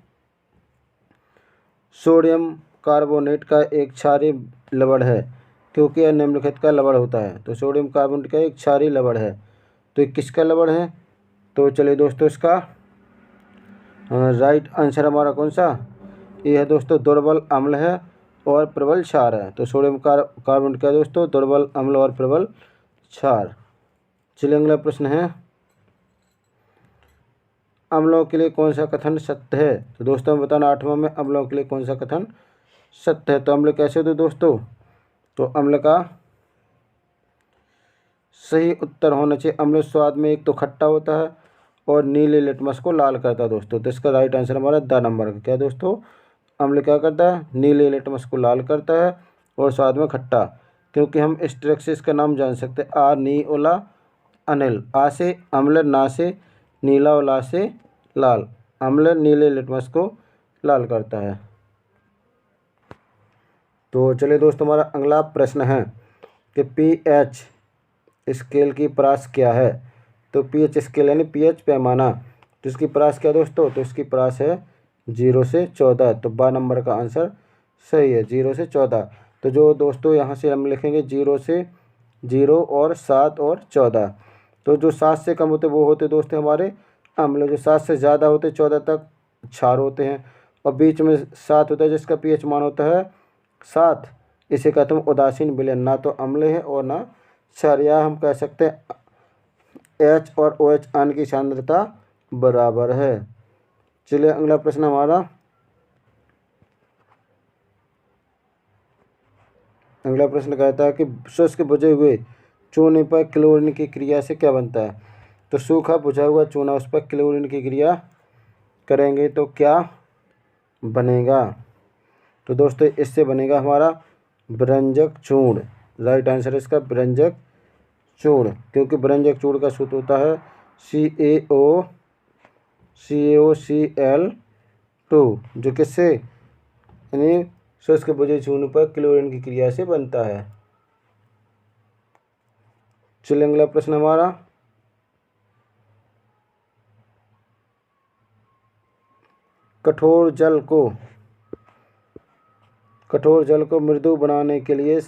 सोडियम कार्बोनेट का एक क्षारीय लवण है क्योंकि यह निम्नलिखित का लवण होता है। तो सोडियम कार्बोनेट का एक क्षारीय लवण है, तो ये किसका लवण है? तो चलिए दोस्तों इसका राइट आंसर हमारा कौन सा? ये है दोस्तों दुर्बल अम्ल है और प्रबल क्षार है। तो सोडियम कार्बोनेट का दोस्तों दुर्बल अम्ल और प्रबल क्षार। चलिए अगला प्रश्न है, अम्लों के लिए कौन सा कथन सत्य है? तो दोस्तों हमें बताना 8वां में अम्लों के लिए कौन सा कथन सत्य है। तो अम्ल कैसे होते दोस्तों? तो अम्ल का सही उत्तर होना चाहिए, अम्ल स्वाद में एक तो खट्टा होता है और नीले लिटमस को लाल करता है दोस्तों। तो इसका राइट आंसर हमारा द नंबर का क्या दोस्तों? अम्ल क्या करता है? नीले लिटमस को लाल करता है और स्वाद में खट्टा। क्योंकि हम इस ट्रिक से इसका नाम जान सकते हैं। आ नी ओला अनिल, आ से अम्ल, ना से नीला और ला से लाल। अम्ल नीले लिटमस को लाल करता है। तो चलिए दोस्तों, हमारा अगला प्रश्न है कि पीएच स्केल की परास क्या है। तो पीएच स्केल यानी पीएच पैमाना, तो इसकी परास क्या दोस्तों, तो इसकी परास है 0 से 14। तो 12 नंबर का आंसर सही है, 0 से 14। तो जो दोस्तों यहाँ से हम लिखेंगे 0 से 0 और 7 और 14। तो जो 7 से कम होते वो होते दोस्तों हमारे अम्ल, जो 7 से ज़्यादा होते 14 तक क्षार होते हैं, और बीच में 7 होता है जिसका पीएच मान होता है 7। इसे कहते हैं उदासीन विलयन, ना तो अम्ल है और ना क्षार। या हम कह सकते हैं H और OH आयन की सांद्रता बराबर है। चलिए अगला प्रश्न हमारा, अगला प्रश्न कहता है कि शुष्क बुझे हुए चूने पर क्लोरीन की क्रिया से क्या बनता है। तो सूखा बुझा हुआ चूना, उस पर क्लोरीन की क्रिया करेंगे तो क्या बनेगा। तो दोस्तों इससे बनेगा हमारा व्यंजक चूर्ण। राइट आंसर है इसका व्यंजक चूर्ण, क्योंकि व्यंजक चूर्ण का सूत्र होता है CaOCl2, जो किससे यानी शुष्क बुझे चूर्ण पर क्लोरीन की क्रिया से बनता है। चलिए अगला प्रश्न हमारा, कठोर जल को मृदु बनाने के लिए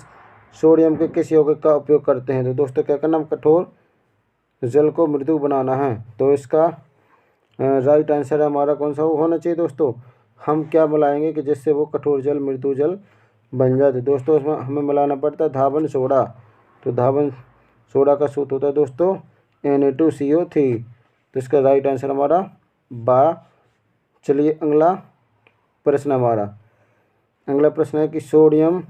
सोडियम के किस यौगिक का उपयोग करते हैं। तो दोस्तों क्या करना, हम कठोर जल को मृदु बनाना है, तो इसका राइट आंसर हमारा कौन सा होना चाहिए दोस्तों, हम क्या मिलाएंगे कि जिससे वो कठोर जल मृदु जल बन जाते। दोस्तों उसमें हमें मिलाना पड़ता है धावन सोडा। तो धावन सोडा का सूत्र होता है दोस्तों Na2CO3। तो इसका राइट आंसर हमारा बा। चलिए अगला प्रश्न हमारा, अगला प्रश्न है कि सोडियम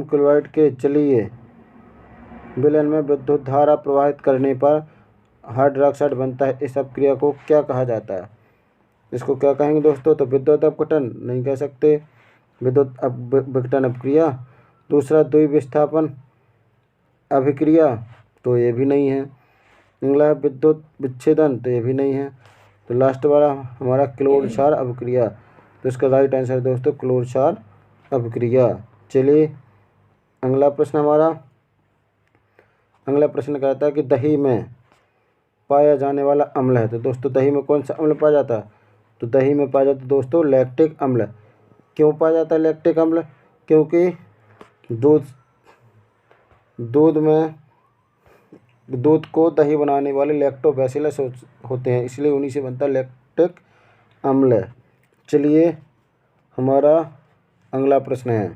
क्लोराइड के जलीय विलयन में विद्युत धारा प्रवाहित करने पर हाइड्रोक्साइड बनता है। इस अपक्रिया को क्या कहा जाता है। इसको क्या कहेंगे दोस्तों, तो विद्युत अपघटन नहीं कह सकते, विद्युत अपघटन अपक्रिया। दूसरा द्विविस्थापन अभिक्रिया, तो ये भी नहीं है। अगला विद्युत विच्छेदन, तो ये भी नहीं है। तो लास्ट वाला हमारा क्लोर क्षार अभिक्रिया। तो इसका राइट आंसर दोस्तों क्लोर क्षार अभिक्रिया। चलिए अगला प्रश्न हमारा, अगला प्रश्न कहता है कि दही में पाया जाने वाला अम्ल है। तो दोस्तों दही में कौन सा अम्ल पाया जाता है। तो दही में पाया जाता है दोस्तों लैक्टिक अम्ल। क्यों पाया जाता है लैक्टिक अम्ल, क्योंकि दूध को दही बनाने वाले लैक्टोबैसिलस होते हैं, इसलिए उन्हीं से बनता है लैक्टिक अम्ल। चलिए हमारा अगला प्रश्न है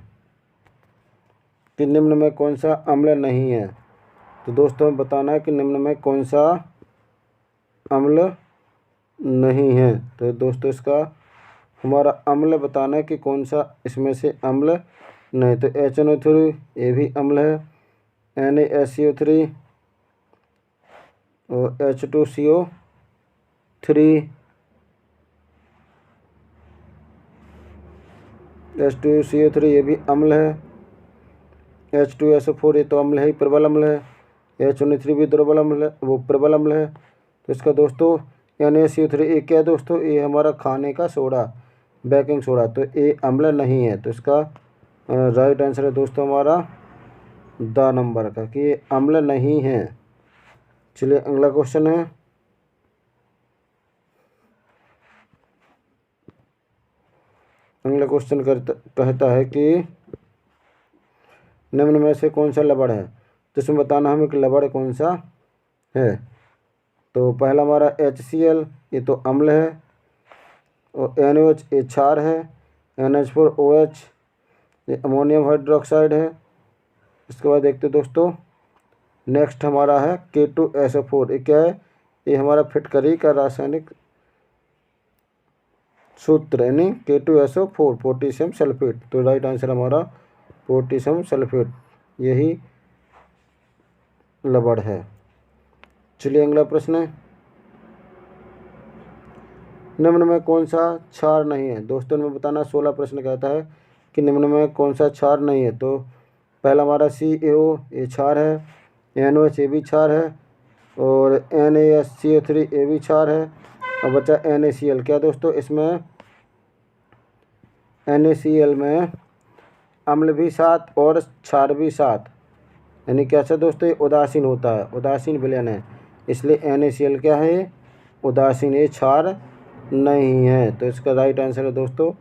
कि निम्न में कौन सा अम्ल नहीं है। तो दोस्तों हमें बताना है कि निम्न में कौन सा अम्ल नहीं है। तो दोस्तों इसका हमारा अम्ल बताना है कि कौन सा इसमें से अम्ल नहीं। तो HNO3 ये भी अम्ल है, NaSCO3 और H2CO3 ये भी अम्ल है। H2SO4 ये तो अम्ल है ही, प्रबल अम्ल है। HNO3 भी दुर्बल अम्ल है, वो प्रबल अम्ल है। तो इसका दोस्तों NaCO3 ये क्या है दोस्तों, ये हमारा खाने का सोडा, बेकिंग सोडा, तो ये अम्ल नहीं है। तो इसका राइट आंसर है दोस्तों हमारा द नंबर का, कि ये अम्ल नहीं है। चलिए अगला क्वेश्चन है, अगला क्वेश्चन कहता है कि निम्न में से कौन सा लवण है। तो इसमें बताना हमें कि लवण कौन सा है। तो पहला हमारा HCl ये तो अम्ल है, और NaOH ये क्षार है, NH4OH ये अमोनियम हाइड्रोक्साइड है। इसके बाद देखते दोस्तों नेक्स्ट हमारा है K2SO4, ये क्या है, ये हमारा फिटकरी का रासायनिक सूत्र यानी K2SO4 पोटेशियम सल्फेट। तो राइट आंसर हमारा पोटेशियम सल्फेट यही लवण है। चलिए अगला प्रश्न है, निम्न में कौन सा क्षार नहीं है। दोस्तों में बताना 16 प्रश्न कहता है कि निम्न में कौन सा क्षार नहीं है। तो पहला हमारा CaO ये क्षार है, NOH ये भी क्षार है, और NaSCO3 ये भी क्षार है, और बचा NaCl। क्या दोस्तों, इसमें NaCl में अम्ल भी साथ और क्षार भी साथ, यानी क्या है दोस्तों, ये उदासीन होता है, उदासीन विलयन है, इसलिए NaCl क्या है, उदासीन, ये क्षार नहीं है। तो इसका राइट आंसर है दोस्तों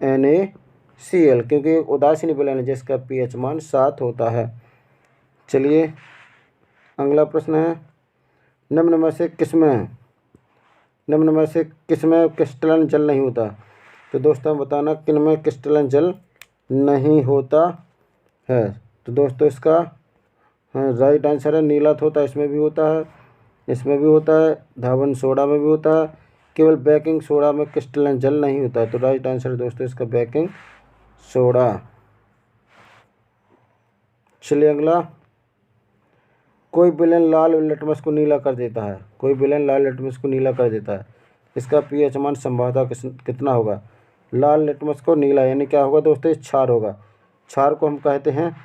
NaCl, क्योंकि उदासीन विलयन है जिसका pH मान 7 होता है। चलिए अगला प्रश्न है, निम्न में से किसमें क्रिस्टलन जल नहीं होता। तो दोस्तों बताना किन में क्रिस्टलन जल नहीं होता है। तो दोस्तों इसका राइट आंसर है नीलाथ होता है, इसमें भी होता है, इसमें भी होता है, धावन सोडा में भी होता है, केवल बेकिंग सोडा में क्रिस्टलन जल नहीं होता है। तो राइट आंसर है दोस्तों इसका बेकिंग सोडा। चलिए अगला, कोई विलयन लाल लिटमस को नीला कर देता है, कोई विलयन लाल लिटमस को नीला कर देता है, इसका pH मान संभावतः कितना होगा। लाल लिटमस को नीला यानी क्या होगा दोस्तों, क्षार होगा, क्षार को हम कहते हैं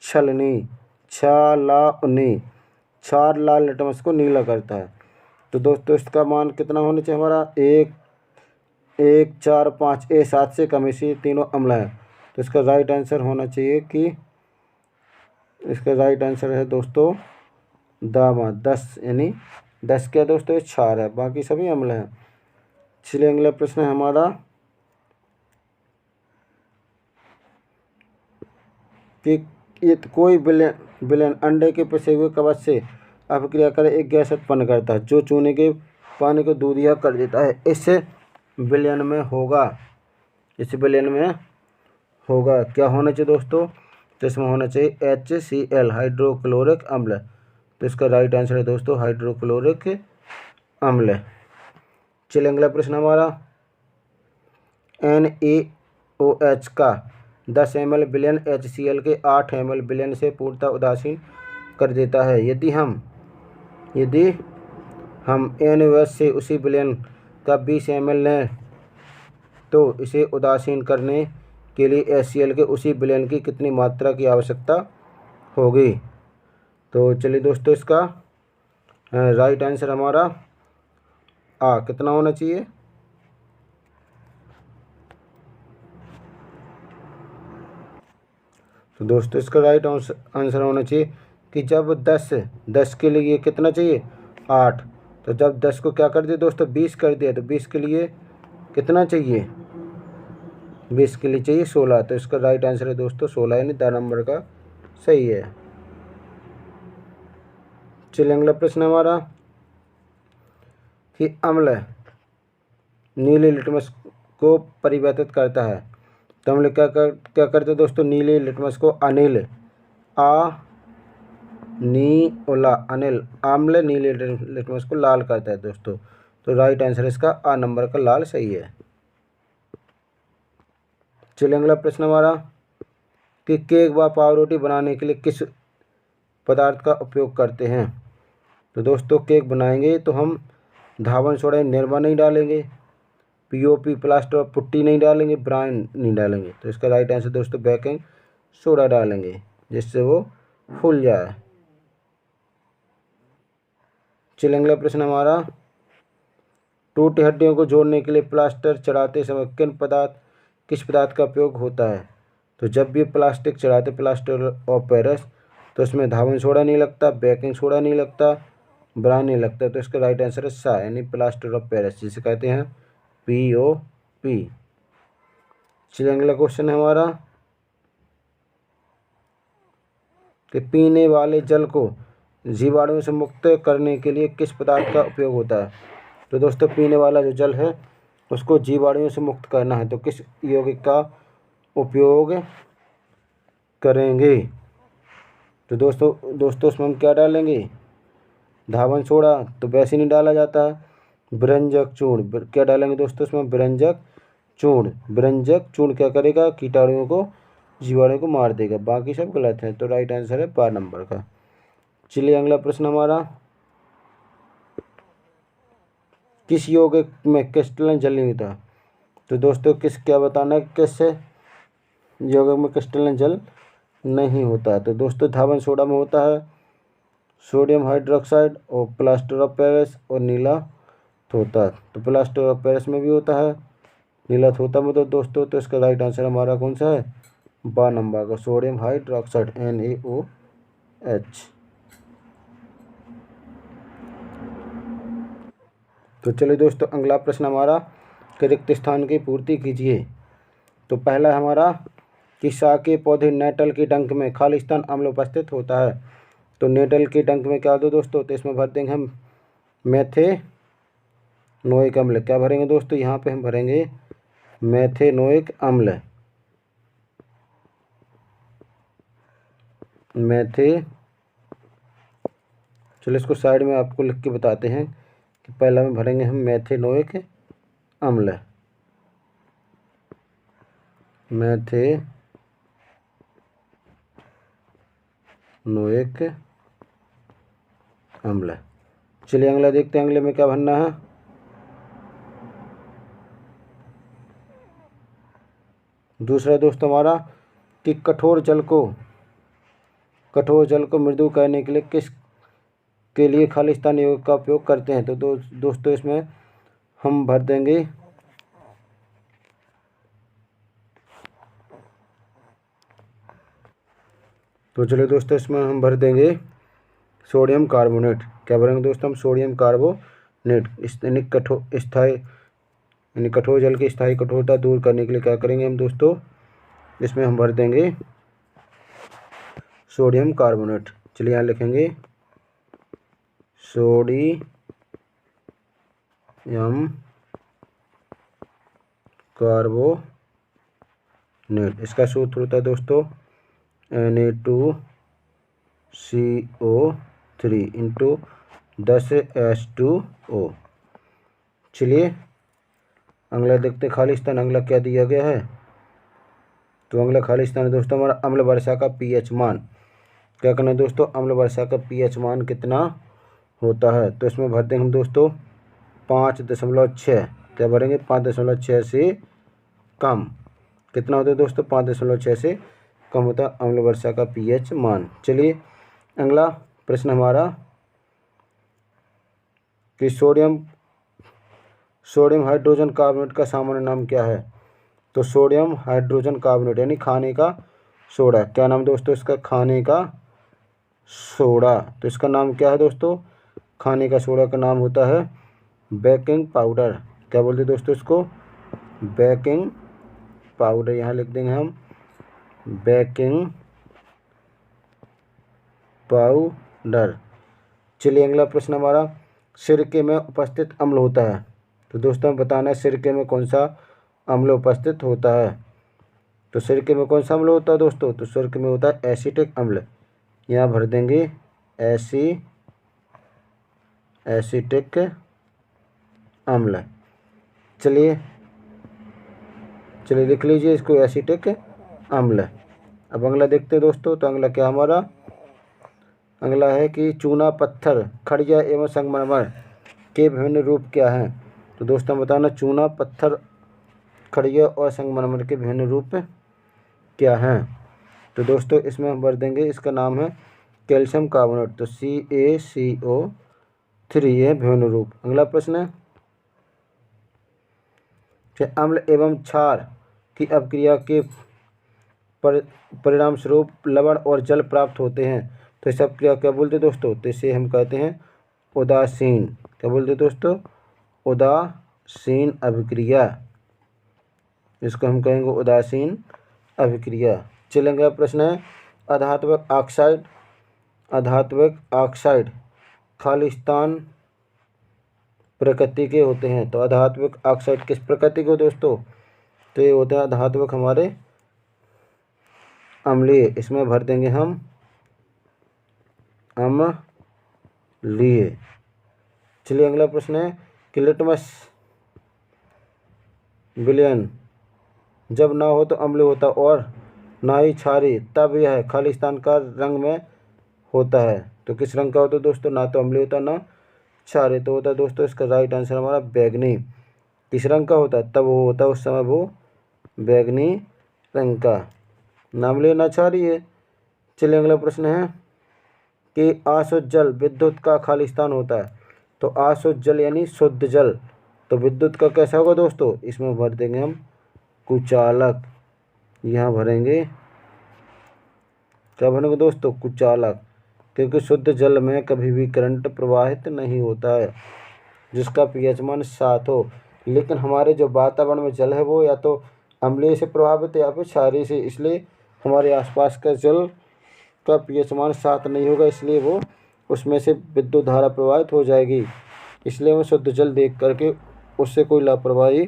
छलनी, छलानी, क्षार लाल लिटमस को नीला करता है। तो दोस्तों इसका मान कितना होना चाहिए हमारा, 1, 1, 4, 5, ये 7 से कम, इसी तीनों अम्ल है। तो इसका राइट आंसर होना चाहिए कि इसका राइट आंसर है दोस्तों दामा 10, यानी 10 क्या दोस्तों, ये क्षार है, बाकी सभी अम्ल हैं। चलिए अगला प्रश्न है हमारा कि ये कोई विलयन अंडे के पिसे हुए कवच से अपक्रिया कर एक गैस उत्पन्न करता है जो चूने के पानी को दूधिया कर देता है। इस विलयन में होगा, इस विलयन में होगा क्या होना चाहिए दोस्तों, तो इसमें होना चाहिए HCl, हाइड्रोक्लोरिक अम्ल। तो इसका राइट आंसर है दोस्तों हाइड्रोक्लोरिक अम्ल। चलिए अगला प्रश्न हमारा, NaOH का 10 ml विलयन HCl के 8 ml विलयन से पूर्णतः उदासीन कर देता है। यदि हम NaOH से उसी विलयन का 20 ml लें तो इसे उदासीन करने के लिए HCl के उसी विलयन की कितनी मात्रा की आवश्यकता होगी। तो चलिए दोस्तों इसका राइट आंसर हमारा कितना होना चाहिए, तो दोस्तों इसका राइट आंसर होना चाहिए कि जब 10 के लिए कितना चाहिए 8, तो जब 10 को क्या कर दिया दोस्तों 20 कर दिया, तो 20 के लिए कितना चाहिए, 20 के लिए चाहिए 16। तो इसका राइट आंसर है दोस्तों 16, यानी 10 नंबर का सही है। चलिए अगला प्रश्न हमारा कि अम्ल नीले लिटमस को परिवर्तित करता है। तो हम लोग क्या करते हैं दोस्तों, नीले लिटमस को अनिल अनिल अम्ल नीले लिटमस को लाल करता है दोस्तों। तो राइट आंसर इसका A नंबर का लाल सही है। चलिए अगला प्रश्न हमारा कि केक व पावरोटी बनाने के लिए किस पदार्थ का उपयोग करते हैं। तो दोस्तों केक बनाएंगे तो हम धावन सोडा निरमा नहीं डालेंगे, POP प्लास्टर और पुट्टी नहीं डालेंगे, ब्राइन नहीं डालेंगे। तो इसका राइट आंसर दोस्तों बेकिंग सोडा डालेंगे जिससे वो फूल जाए। चलिए अगला प्रश्न हमारा, टूटी हड्डियों को जोड़ने के लिए प्लास्टर चढ़ाते समय किस पदार्थ का उपयोग होता है। तो जब भी प्लास्टिक चढ़ाते प्लास्टर ऑफ पेरिस तो इसमें धावन सोडा नहीं लगता, बेकिंग सोडा नहीं लगता, ब्राइन नहीं लगता। तो इसका राइट आंसर है सा, यानी प्लास्टर ऑफ पेरिस जिसे कहते हैं POP। चलिए अगला क्वेश्चन है हमारा कि पीने वाले जल को जीवाणुओं से मुक्त करने के लिए किस पदार्थ का उपयोग होता है। तो दोस्तों पीने वाला जो जल है उसको जीवाणुओं से मुक्त करना है तो किस यौगिक का उपयोग करेंगे। तो दोस्तों उसमें हम क्या डालेंगे, धावन सोडा तो वैसे नहीं डाला जाता है, बिरंजक चूर्ण क्या डालेंगे दोस्तों इसमें, बिरंजक चूर्ण क्या करेगा, कीटाणुओं को जीवाणु को मार देगा, बाकी सब गलत है। तो राइट आंसर है 5 नंबर का। चलिए अगला प्रश्न हमारा, किस यौगिक में क्रिस्टलन जल नहीं होता। तो दोस्तों क्या बताना है, किससे यौगिक में क्रिस्टलन जल नहीं होता है। तो दोस्तों धावन सोडा में होता है सोडियम हाइड्रोक्साइड और प्लास्टर ऑफ पेरिस और नीला थोथा। तो प्लास्टर ऑफ पेरिस में भी होता है, नीला थोथा में। तो दोस्तों तो इसका राइट आंसर हमारा कौन सा है, 12 नंबर का सोडियम हाइड्रोक्साइड NaOH। तो चलिए दोस्तों अगला प्रश्न हमारा कि रिक्त स्थान की पूर्ति कीजिए। तो पहला हमारा कि शाकीय पौधे नेटल की डंक में खालिस्तान अम्ल उपस्थित होता है। तो नेटल की डंक में क्या दो दोस्तों, तो इसमें भर देंगे हम मेथेनोइक अम्ल। क्या भरेंगे दोस्तों, यहाँ पे हम भरेंगे मेथेनोइक अम्ल। चलो इसको साइड में आपको लिख के बताते हैं कि पहला में भरेंगे हम मेथेनोइक अम्ल, मेथेनोइक अम्ल। चलिए अगला देखते हैं, अगले में क्या भरना है। दूसरा दोस्तों हमारा कि कठोर जल को मृदु करने के लिए किस के लिए खालिस्तान यौगिक का उपयोग करते हैं। तो दोस्तों इसमें हम भर देंगे तो चलिए दोस्तों इसमें हम भर देंगे सोडियम कार्बोनेट। क्या भरेंगे दोस्तों, हम सोडियम कार्बोनेट। कठोर जल की स्थायी कठोरता दूर करने के लिए क्या करेंगे हम दोस्तों, इसमें हम भर देंगे सोडियम कार्बोनेट। चलिए यहाँ लिखेंगे सोडियम कार्बोनेट। इसका सूत्र होता है दोस्तों Na2CO3 इंटू 10H2O। चलिए अगला देखते खालिस्तान, अगला क्या दिया गया है। तो अगला खालिस्तान दोस्तों हमारा अम्ल वर्षा का pH मान। क्या करना है दोस्तों, अम्ल वर्षा का pH मान कितना होता है। तो इसमें भर देंगे हम दोस्तों 5.6। क्या भरेंगे, 5.6 से कम। कितना होता है दोस्तों, 5.6 से कम होता है अम्ल वर्षा का pH मान। चलिए अगला प्रश्न हमारा कि सोडियम हाइड्रोजन कार्बोनेट का सामान्य नाम क्या है। तो सोडियम हाइड्रोजन कार्बोनेट यानी खाने का सोडा। क्या नाम दोस्तों इसका, खाने का सोडा। तो इसका नाम क्या है दोस्तों, खाने का सोडा का नाम होता है बेकिंग पाउडर। क्या बोलते हैं दोस्तों इसको, बेकिंग पाउडर। यहाँ लिख देंगे हम बेकिंग पाउडर। चलिए अगला प्रश्न हमारा सिरके में उपस्थित अम्ल होता है। तो दोस्तों हमें बताना है सिरके में कौन सा अम्ल उपस्थित होता है। तो सिरके में कौन सा अम्ल होता है दोस्तों, तो सिरके में होता है एसिटिक अम्ल। यहाँ भर देंगे एसिटिक अम्ल। चलिए लिख लीजिए इसको एसिटिक अम्ल। अब अगला देखते हैं दोस्तों, तो अगला क्या हमारा, अगला है कि चूना पत्थर खड़िया एवं संगमरमर के विभिन्न रूप क्या हैं। तो दोस्तों बताना चूना पत्थर खड़िया और संगमरमर के विभिन्न रूप क्या हैं। तो दोस्तों इसमें हम भर देंगे, इसका नाम है कैल्शियम कार्बोनेट। तो CaCO3 ये विभिन्न रूप। अगला प्रश्न है कि अम्ल एवं क्षार की अपक्रिया के परिणाम स्वरूप लवण और जल प्राप्त होते हैं। तो इस अपक्रिया क्या बोलते हैं दोस्तों, तो इसे हम कहते हैं उदासीन। क्या बोलते हैं दोस्तों, उदासीन अभिक्रिया। इसको हम कहेंगे उदासीन अभिक्रिया। चलेंगे प्रश्न है अधात्वक ऑक्साइड खालिस्तान प्रकृति के होते हैं। तो अधात्वक ऑक्साइड किस प्रकृति के दोस्तों, तो ये होते हैं अधात्वक हमारे अम्लीय। इसमें भर देंगे हम अम्लीय। चलिए अगला प्रश्न है कि लिटमस विलयन जब ना हो तो अम्लीय होता और ना ही क्षारीय, तब यह खालिस्तान का रंग में होता है। तो किस रंग का होता है दोस्तों, ना तो अम्लीय होता ना क्षारीय। तो होता है दोस्तों इसका राइट आंसर हमारा बैगनी। किस रंग का होता है, तब वो होता है उस समय वो बैगनी रंग का। नाम लेना चाह रही है। चलिए अगला प्रश्न है कि अशुद्ध जल विद्युत का खालिस्तान होता है। तो अशुद्ध जल यानी शुद्ध जल, तो विद्युत का कैसा होगा दोस्तों, इसमें भर देंगे हम कुचालक। यहाँ भरेंगे, क्या भरेंगे दोस्तों, कुचालक, क्योंकि शुद्ध जल में कभी भी करंट प्रवाहित नहीं होता है जिसका पीएच मान 7 हो। लेकिन हमारे जो वातावरण में जल है वो या तो अम्लीय से प्रभावित है या फिर क्षारीय से, इसलिए हमारे आसपास का जल का पीएच मान 7 नहीं होगा, इसलिए वो उसमें से विद्युत धारा प्रवाहित हो जाएगी। इसलिए हमें शुद्ध जल देख करके उससे कोई लापरवाही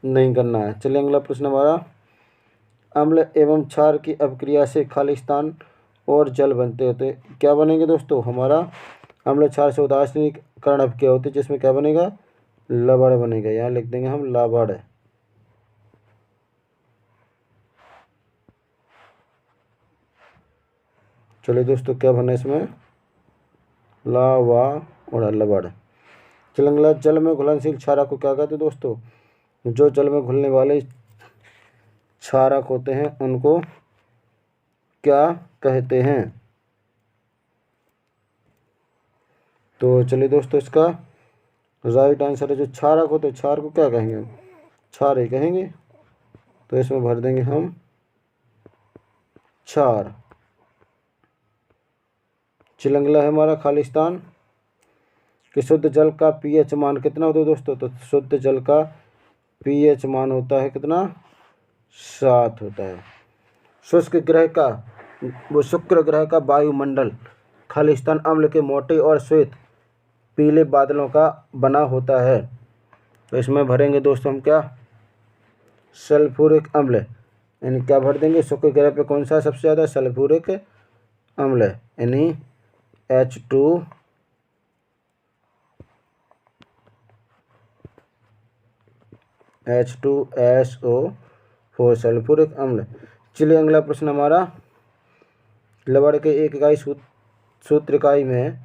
नहीं करना है। चलिए अगला प्रश्न हमारा, अम्ल एवं क्षार की अभिक्रिया से खालिस्तान और जल बनते होते, क्या बनेंगे दोस्तों, हमारा अम्ल क्षार से उदासीनीकरण अभिक्रिया होती है जिसमें क्या बनेगा, लवण बनेगा। यहाँ लिख देंगे हम लवण। चलिए दोस्तों क्या बना इसमें, लावा और लवण। चलिए अगला, जल में घुलनशील क्षारक को क्या कहते हैं दोस्तों, जो जल में घुलने वाले क्षारक होते हैं उनको क्या कहते हैं। तो चलिए दोस्तों इसका राइट आंसर है जो क्षारक होते हैं, क्षार को क्या कहेंगे हम, क्षार ही कहेंगे। तो इसमें भर देंगे हम क्षार। चिलंगला है हमारा खालिस्तान कि शुद्ध जल का पीएच मान कितना होता है दोस्तों, तो शुद्ध जल का पीएच मान होता है कितना, 7 होता है। शुष्क ग्रह का, वो शुक्र ग्रह का वायुमंडल खालिस्तान अम्ल के मोटे और श्वेत पीले बादलों का बना होता है। तो इसमें भरेंगे दोस्तों हम क्या, सल्फ्यूरिक अम्ल, यानी क्या भर देंगे, शुक्र ग्रह पे कौन सा सबसे ज़्यादा, सल्फ्यूरिक अम्ल, यानी H2SO4 सल्फ्यूरिक अम्ल। चलिए अगला प्रश्न हमारा, लवण के एक इकाई सूत्र इकाई में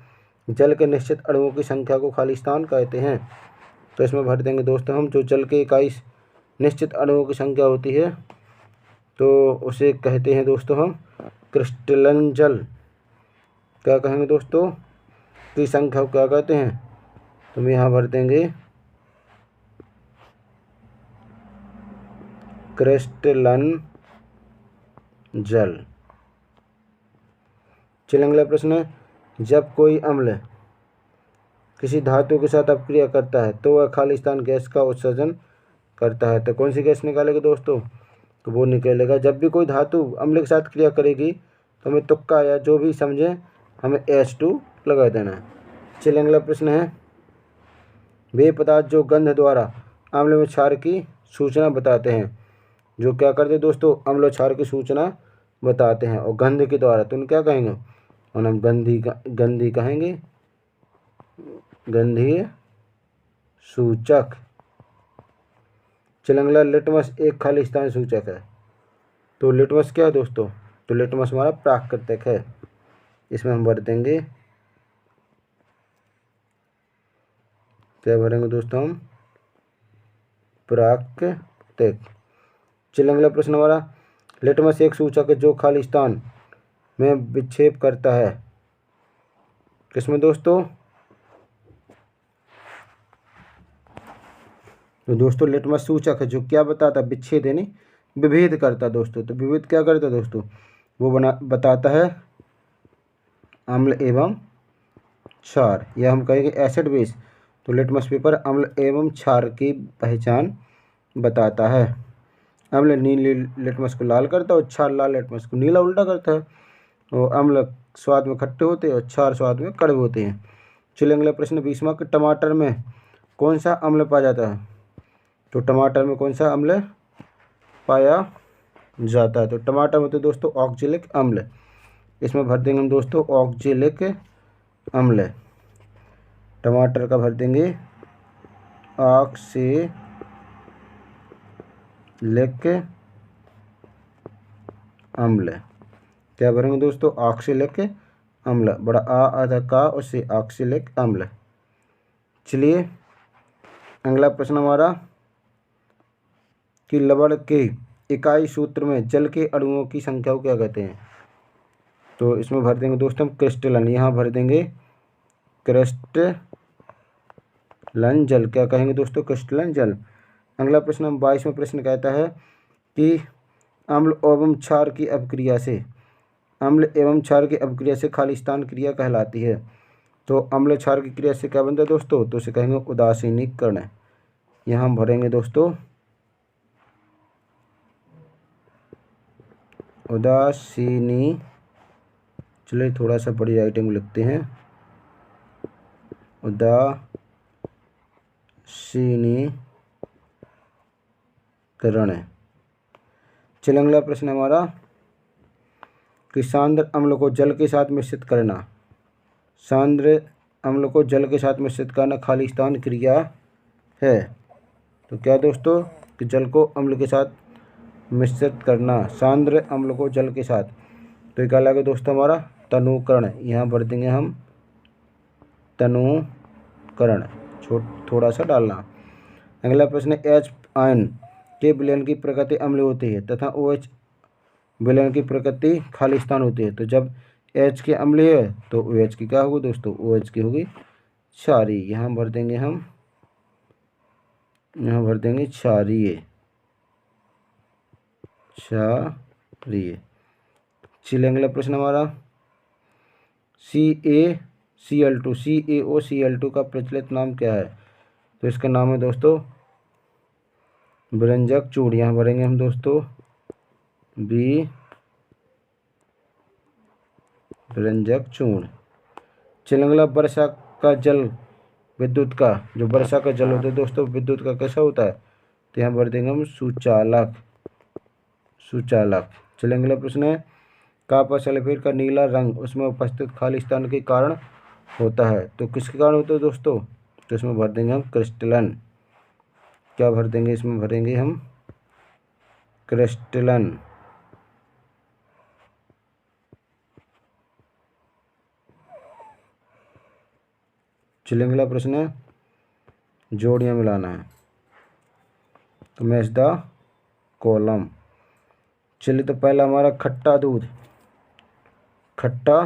जल के निश्चित अणुओं की संख्या को खालिस्तान कहते हैं। तो इसमें भर देंगे दोस्तों हम जो जल के इकाई निश्चित अणुओं की संख्या होती है तो उसे कहते हैं दोस्तों हम क्रिस्टलन जल। क्या कहेंगे दोस्तों, की संख्या को क्या कहते हैं, तो हम यहाँ भर देंगे क्रिस्टलन जल। चलिए अगला प्रश्न है, जब कोई अम्ल किसी धातु के साथ अपक्रिया करता है तो वह खालिस्तान गैस का उत्सर्जन करता है। तो कौन सी गैस निकालेगा दोस्तों, तो वो निकलेगा, जब भी कोई धातु अम्ल के साथ क्रिया करेगी तो हमें तुक्का या जो भी समझे हमें H2 लगा देना है। चलिए अगला प्रश्न है, वे पदार्थ जो गंध द्वारा अम्ल में क्षार की सूचना बताते हैं, जो क्या करते हैं दोस्तों, अम्ल क्षार की सूचना बताते हैं और गंध के द्वारा, तो उन क्या कहेंगे, और हम गंधी कहेंगे, गंधीय सूचक। चलिए अगला, लिटमस एक खालिस्तान सूचक है। तो लिटमस क्या है दोस्तों, तो लिटमस हमारा प्राकृतिक है, इसमें हम भर देंगे, क्या भरेंगे दोस्तों हम, प्राकृतिक। चलिए अगला प्रश्न हमारा, लिटमस एक सूचक है जो खालिस्तान में विक्षेप करता है, किसमें दोस्तों, तो दोस्तों लिटमस सूचक है जो क्या बताता है, विच्छेद यानी विभेद करता है दोस्तों। तो विभेद क्या करता है दोस्तों, वो बताता है अम्ल एवं क्षार, या हम कहेंगे एसिड बेस। तो लिटमस पेपर अम्ल एवं क्षार की पहचान बताता है। अम्ल नीली लिटमस को लाल करता है और क्षार लाल लिटमस को नीला उल्टा करता है। और अम्ल स्वाद में खट्टे होते हैं और क्षार स्वाद में कड़वे होते हैं। चलिए अगला प्रश्न, 20वां कि टमाटर में कौन सा अम्ल पाया जाता है, तो टमाटर में कौन सा अम्ल पाया जाता है, तो टमाटर में तो दोस्तों ऑक्जेलिक अम्ल, इसमें भर देंगे हम दोस्तों ऑक्जेलिक अम्ल। टमाटर का भर देंगे ऑक्जेलिक अम्ल, क्या भरेंगे दोस्तों, ऑक्जेलिक अम्ल, बड़ा आधा का उससे ऑक्जेलिक अम्ल। चलिए अगला प्रश्न हमारा कि लवण के इकाई सूत्र में जल के अणुओं की संख्या को क्या कहते हैं? तो इसमें भर देंगे दोस्तों हम क्रिस्टलन, यहाँ भर देंगे क्रिस्टलन जल। क्या कहेंगे दोस्तों? क्रिस्टलन जल। अगला प्रश्न हम 22वां प्रश्न कहता है कि अम्ल एवं क्षार की अपक्रिया से, अम्ल एवं क्षार की अपक्रिया से खालिस्तान क्रिया कहलाती है। तो अम्ल क्षार की क्रिया से क्या बनता है दोस्तों? तो इसे कहेंगे उदासीनीकरण। यहाँ हम भरेंगे दोस्तों उदासीनी, चलिए थोड़ा सा बड़ी राइटिंग लिखते हैं, उदासीनीकरण। चलिए अगला प्रश्न हमारा कि सांद्र अम्ल को जल के साथ मिश्रित करना, सांद्र अम्ल को जल के साथ मिश्रित करना खालिस्तान क्रिया है। तो क्या दोस्तों कि जल को अम्ल के साथ मिश्रित करना, सांद्र अम्ल को जल के साथ, तो ये क्या लगा दोस्तों हमारा? तनुकरण। यहाँ भर देंगे हम तनुकरण, थोड़ा सा डालना। अगला प्रश्न एच आयन के विलयन की प्रकृति अम्ल होती है तथा OH विलयन की प्रकृति खालिस्तान होती है। तो जब H की अम्लीय है तो OH की क्या होगी दोस्तों? OH की होगी क्षारीय। यहाँ भर देंगे हम, यहाँ भर देंगे क्षारीय, क्षारीय। चलिए अगला प्रश्न हमारा CaCO2 का प्रचलित नाम क्या है? तो इसका नाम है दोस्तों विरंजक चूर्ण। यहाँ भरेंगे हम दोस्तों विरंजक चूर्ण। चलिए अगला वर्षा का जल विद्युत का, जो वर्षा का जल होता है दोस्तों विद्युत का कैसा होता है? तो यहाँ भर देंगे हम सुचालक, सुचालक। चलिए अगला प्रश्न है कॉपर सल्फेट का नीला रंग उसमें उपस्थित खालिस्तान के कारण होता है। तो किसके कारण होता है दोस्तों? तो इसमें भर देंगे हम क्रिस्टलन। क्या भर देंगे? इसमें भरेंगे हम क्रिस्टलन। चलिए अगला प्रश्न है जोड़ियाँ मिलाना है, तो मैच द कॉलम। चलिए तो पहला हमारा खट्टा दूध, खट्टा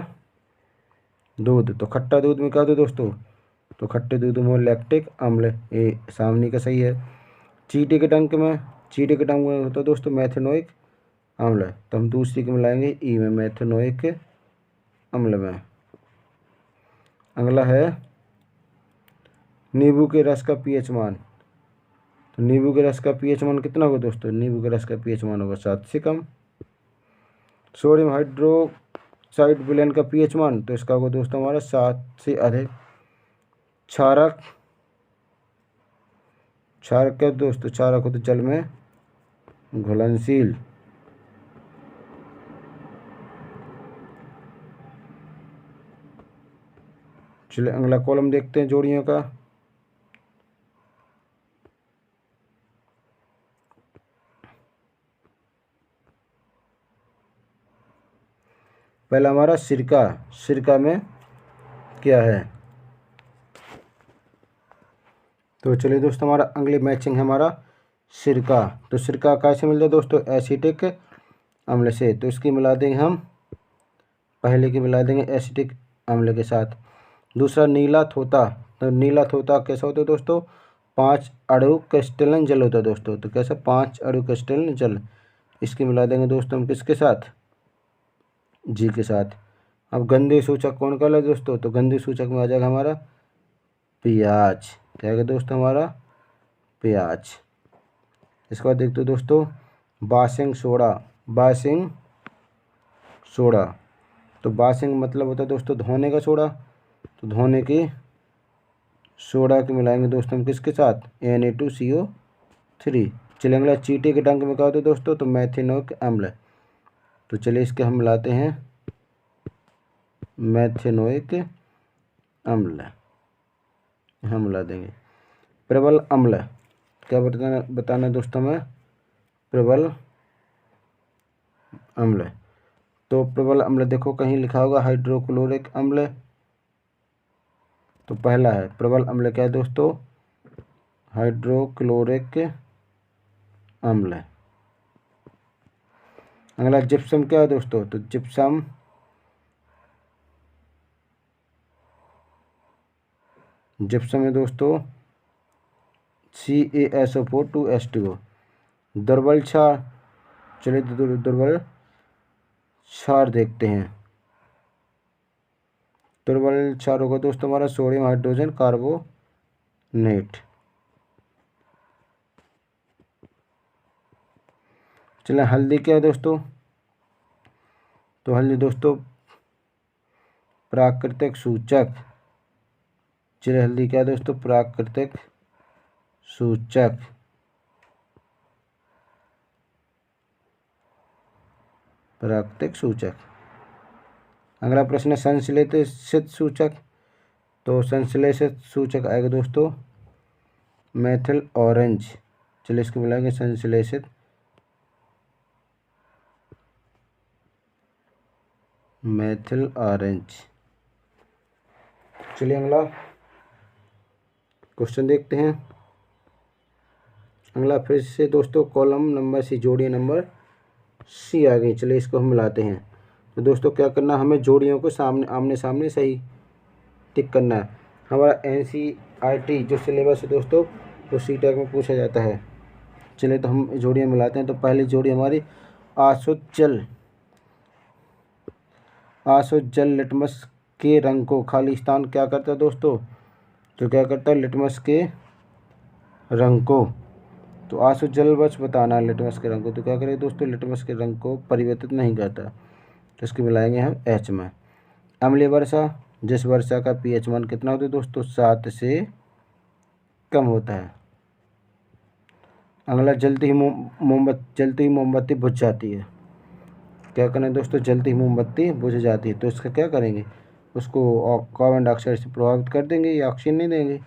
दूध। तो खट्टा दूध में क्या होता है दोस्तों? तो खट्टे दूध में लैक्टिक अम्ल, ये सामने का सही है। चींटी के डंक में, चींटी के डंक में होता है दोस्तों मेथेनोइक अम्ल, तो हम दूसरी को मिलाएंगे ई में, मेथेनोइक अम्ल में। अगला है नींबू के रस का पीएच मान। तो नींबू के रस का पीएच मान कितना होगा दोस्तों? नींबू के रस का पीएच मान होगा 7 से कम। सोडियम हाइड्रोक्साइड विलयन का पीएच मान, तो इसका होगा दोस्तों हमारा 7 से अधिक। क्षारक, क्षारक क्या दोस्तों? क्षारक होते जल में घुलनशील। चलिए अगला कॉलम देखते हैं जोड़ियों का। पहला हमारा सिरका, सिरका में क्या है? तो चलिए दोस्तों हमारा अगली मैचिंग है हमारा सिरका। तो सिरका कैसे मिलता है दोस्तों? एसिटिक अम्ल से। तो इसकी मिला देंगे हम, पहले की मिला देंगे एसिटिक अम्ल के साथ। दूसरा नीला थोता, तो नीला थोता कैसा होता है दोस्तों? 5 अणु क्रिस्टलन जल होता है दोस्तों। तो कैसा? 5 अणु क्रिस्टलन जल। इसकी मिला देंगे दोस्तों हम किसके साथ? जी के साथ। अब गंधे सूचक कौन का है दोस्तों? तो गंधे सूचक में आ जाएगा हमारा प्याज। क्या है दोस्तों? हमारा प्याज। इसके बाद देखते हो दोस्तों बासिंग सोडा, बासिंग सोडा। तो बासिंग मतलब होता है दोस्तों धोने का सोडा। तो धोने की सोडा के मिलाएंगे दोस्तों हम किसके साथ? Na2CO3। चलिए अगला चींटी के डंक में क्या होता है दोस्तों? तो मेथेनोइक अम्ल। तो चलिए इसके हम मिलाते हैं मेथेनोइक अम्ल, हम मिला देंगे। प्रबल अम्ल, क्या बताना दोस्तों में? प्रबल अम्ल। तो प्रबल अम्ल देखो कहीं लिखा होगा हाइड्रोक्लोरिक अम्ल। तो पहला है प्रबल अम्ल क्या है दोस्तों? हाइड्रोक्लोरिक अम्ल। अगला जिप्सम क्या है दोस्तों, तो जिप्सम है दोस्तों CaSO4 2H2O। दुर्बल क्षार, चलिए दुर्बल क्षार देखते हैं। दुर्बल क्षार होगा दोस्तों हमारा सोडियम हाइड्रोजन कार्बोनेट। चलिए हल्दी क्या है दोस्तों, तो हल्दी दोस्तों प्राकृतिक सूचक। चलिए हल्दी क्या है दोस्तों, प्राकृतिक सूचक। प्राकृतिक सूचक। अगला प्रश्न है संश्लेषित सूचक, तो संश्लेषित सूचक आएगा दोस्तों मेथिल ऑरेंज। चलिए इसको बुलाएंगे संश्लेषित मेथिल ऑरेंज। चलिए अगला क्वेश्चन देखते हैं। अगला फिर से दोस्तों कॉलम नंबर सी, जोड़ी नंबर सी आ गई। चलिए इसको हम मिलाते हैं। तो दोस्तों क्या करना, हमें जोड़ियों को सामने आमने सामने सही टिक करना है। हमारा NCERT जो सिलेबस है दोस्तों वो C-Tech में पूछा जाता है। चलिए तो हम जोड़ियाँ मिलाते हैं। तो पहली जोड़ी हमारी आसुत जल लिटमस के रंग को खाली स्थान क्या करता है दोस्तों, तो क्या करता है लिटमस के रंग को। तो आसुत जल बस बताना है लिटमस के रंग को, तो क्या करें दोस्तों लिटमस के रंग को परिवर्तित नहीं करता। तो इसको मिलाएंगे हम H में। अम्लीय वर्षा, जिस वर्षा का pH मान कितना होता है दोस्तों 7 से कम होता है। अगला जलती ही मोमबत्ती बुझ जाती है। क्या करना है दोस्तों, जलती ही मोमबत्ती बुझ जाती है, तो इसका क्या करेंगे, उसको कार्बन डाइऑक्साइड से प्रभावित कर देंगे या ऑक्सीजन नहीं देंगे।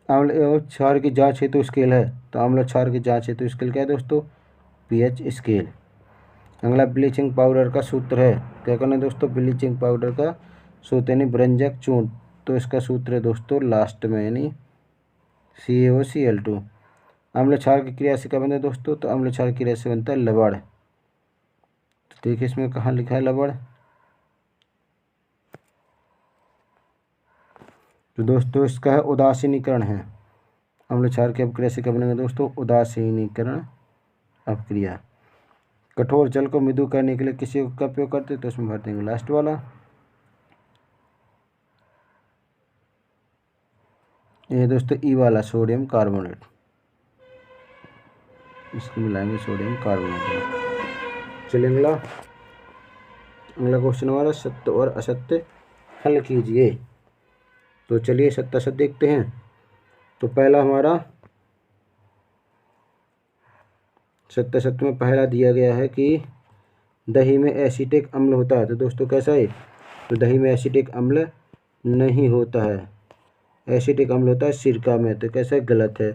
अम्ल क्षार की जांच हेतु स्केल है, तो अम्ल क्षार की जांच हेतु स्केल क्या है दोस्तों pH स्केल। अगला ब्लीचिंग पाउडर का सूत्र है, क्या करना है दोस्तों ब्लीचिंग पाउडर का सूत्र यानी ब्रंजक चूर्ण, तो इसका सूत्र है दोस्तों लास्ट में यानी CaOCl2। अम्ल क्षार की क्रिया से क्या बनता है दोस्तों, तो अम्ल क्षार की क्रिया से बनता है लवण। तो देखिए इसमें कहाँ लिखा है लवण, तो दोस्तों इसका है उदासीनीकरण है। अम्ल क्षार की अपक्रिया से क्या बनेगा दोस्तों उदासीनीकरण अपक्रिया। कठोर जल को मृदु करने के लिए किसी का उपयोग करते, तो उसमें भर देंगे लास्ट वाला। ये दोस्तों ई वाला सोडियम कार्बोनेट, इसको मिलाएंगे सोडियम कार्बोनेट। चलिए अगला क्वेश्चन हमारा सत्य और असत्य हल कीजिए। तो चलिए सत्य असत्य देखते हैं। तो पहला हमारा सत्य असत्य में पहला दिया गया है कि दही में एसिटिक अम्ल होता है, तो दोस्तों कैसा है, तो दही में एसिटिक अम्ल नहीं होता है, एसिटिक अम्ल होता है सिरका में, तो कैसा है गलत है।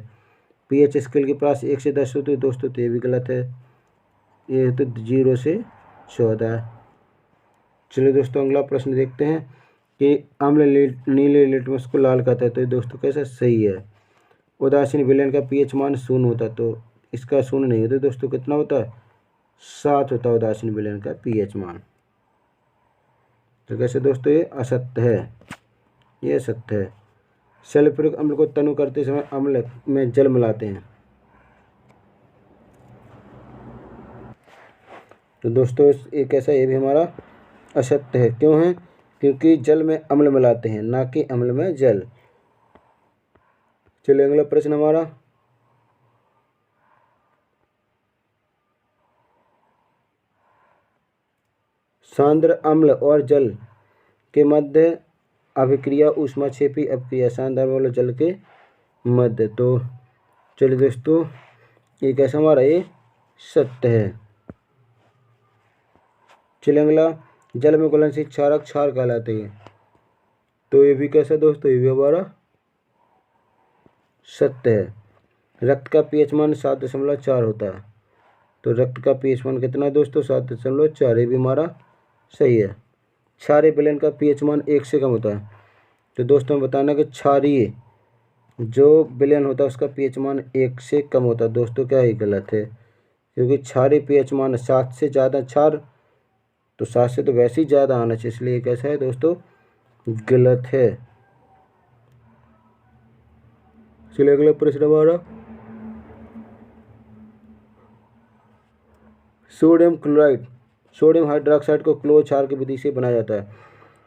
pH स्केल के पास 1 से 10 होती है दोस्तों, तो ये भी गलत है, ये तो 0 से 14। चलिए दोस्तों अगला प्रश्न देखते हैं कि अम्ल नीले लिटमस को लाल करता है, तो ये दोस्तों कैसा सही है। उदासीन विलयन का pH मान 0 होता है, तो इसका 0 नहीं होता दोस्तों, कितना होता है 7 होता है उदासीन विलयन का pH मान। तो कैसे दोस्तों ये असत्य है, ये सत्य है। सल्फ्यूरिक अम्ल को तनु करते समय अम्ल में जल मिलाते हैं, तो दोस्तों ये कैसा, ये भी हमारा असत्य है। क्यों है, क्योंकि जल में अम्ल मिलाते हैं ना कि अम्ल में जल। चलिए अगला प्रश्न हमारा सांद्र अम्ल और जल के मध्य अभिक्रिया ऊष्माक्षेपी अपक्रिया, सांद्र अम्ल और जल के मध्य। तो चलिए दोस्तों ये कैसा हमारा ये सत्य है। चलिए अगला जल में घुलनशील क्षारक क्षार कहलाते हैं, तो ये भी कैसा दोस्तों, ये भी हमारा सत्य है। रक्त का pH मान 7.4 होता है, तो रक्त का pH मान कितना है दोस्तों 7.4, ये भी हमारा सही है। क्षारीय विलयन का pH मान 1 से कम होता है, तो दोस्तों बताना कि क्षारीय जो विलयन होता है उसका pH मान 1 से कम होता है, दोस्तों क्या ये गलत है, क्योंकि क्षारीय pH मान 7 से ज़्यादा क्षार, तो 7 से तो वैसे ही ज़्यादा आना चाहिए, इसलिए कैसा है दोस्तों, गलत है। चलिए अगला प्रश्न हमारा, सोडियम क्लोराइड, सोडियम हाइड्रोक्साइड को क्लोर क्षार की विधि से बनाया जाता है।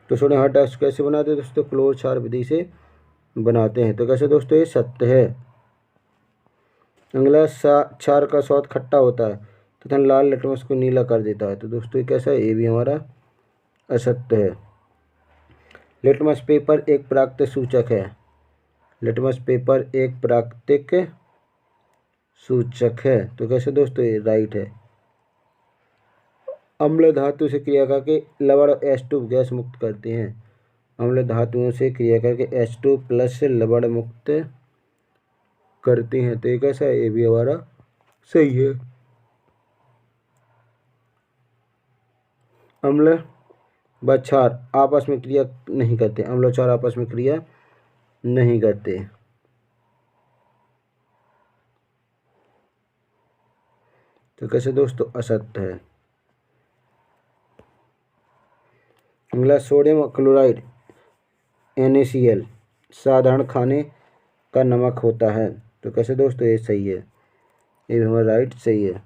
तो सोडियम हाइड्रोक्साइड कैसे बनाते हैं दोस्तों, क्लोर क्षार विधि से बनाते हैं। तो कैसे दोस्तों, ये सत्य है। अगला, क्षार का स्वाद खट्टा होता है तथा लाल लिटमस को नीला कर देता है। तो दोस्तों ये कैसा है, ये भी हमारा असत्य है। लिटमस पेपर एक प्राकृतिक सूचक है, लिटमस पेपर एक प्राकृतिक सूचक है। तो कैसे दोस्तों, ये राइट है। अम्ल धातु से क्रिया करके लवण H2 गैस मुक्त करते हैं, अम्ल धातुओं से क्रिया करके H2 प्लस लवण मुक्त करते हैं। तो ये कैसा है, ये भी हमारा सही है। अम्ल व क्षार आपस में क्रिया नहीं करते, अम्ल और क्षार आपस में क्रिया नहीं करते। तो कैसे दोस्तों, असत्य है। अगला, सोडियम क्लोराइड NaCl साधारण खाने का नमक होता है। तो कैसे दोस्तों, ये सही है, ये भी हमारा राइट सही है।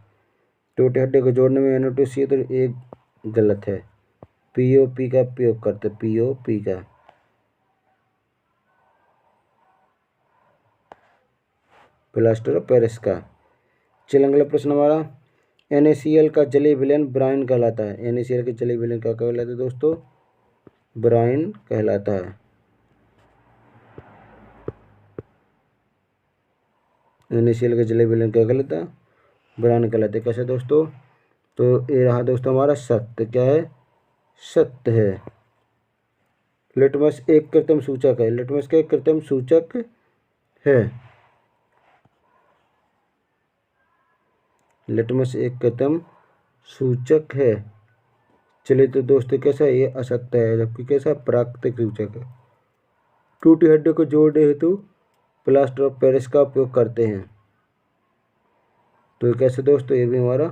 टूटे हड्डे को जोड़ने में NO2 तो ये गलत है, POP का प्रयोग करते, POP का। प्लास्टर ऑफ पेरिस का। चलिए अगला प्रश्न हमारा, NaCl का जलीय विलयन ब्राइन कहलाता है। NaCl के जलीय विलयन क्या कहलाता है दोस्तों, ब्राइन कहलाता है। NaCl का जलीय विलयन क्या कहलाता है, ब्राइन कहलाता है। कैसे दोस्तों, तो ये रहा दोस्तों हमारा सत्य, क्या है, सत्य है। लिटमस एक कृत्रिम सूचक है, लिटमस का एक कृत्रिम सूचक है, लिटमस एक कृत्रिम सूचक है। चलिए तो दोस्तों कैसा है, ये असत्य है, जबकि कैसा प्राकृतिक सूचक है। टूटी हड्डी को जोड़ने हेतु प्लास्टर ऑफ पेरिस का उपयोग करते हैं। तो कैसे दोस्तों, ये भी हमारा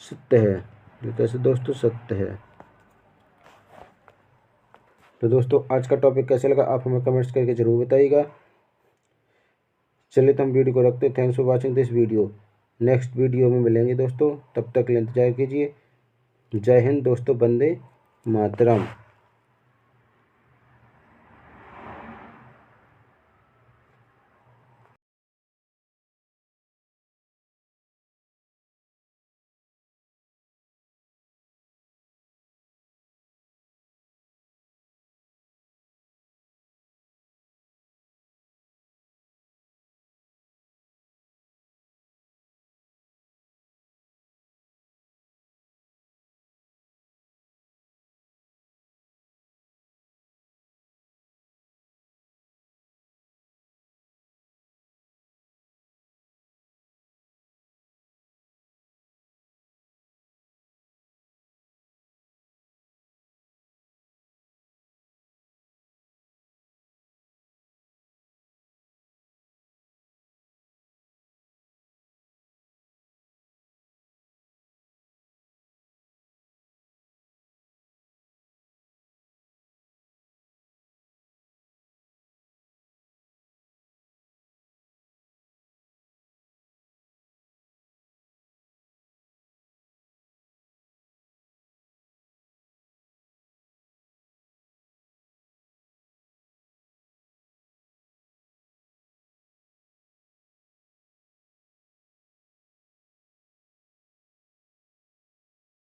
सत्य है, ये कैसे दोस्तों, सत्य है। तो दोस्तों आज का टॉपिक कैसा लगा आप हमें कमेंट्स करके जरूर बताइएगा। चलिए तो हम वीडियो को रखते हैं। Thanks for watching this video. Next video में मिलेंगे दोस्तों, तब तक के लिए इंतजार कीजिए। जय हिंद दोस्तों, वंदे मातरम।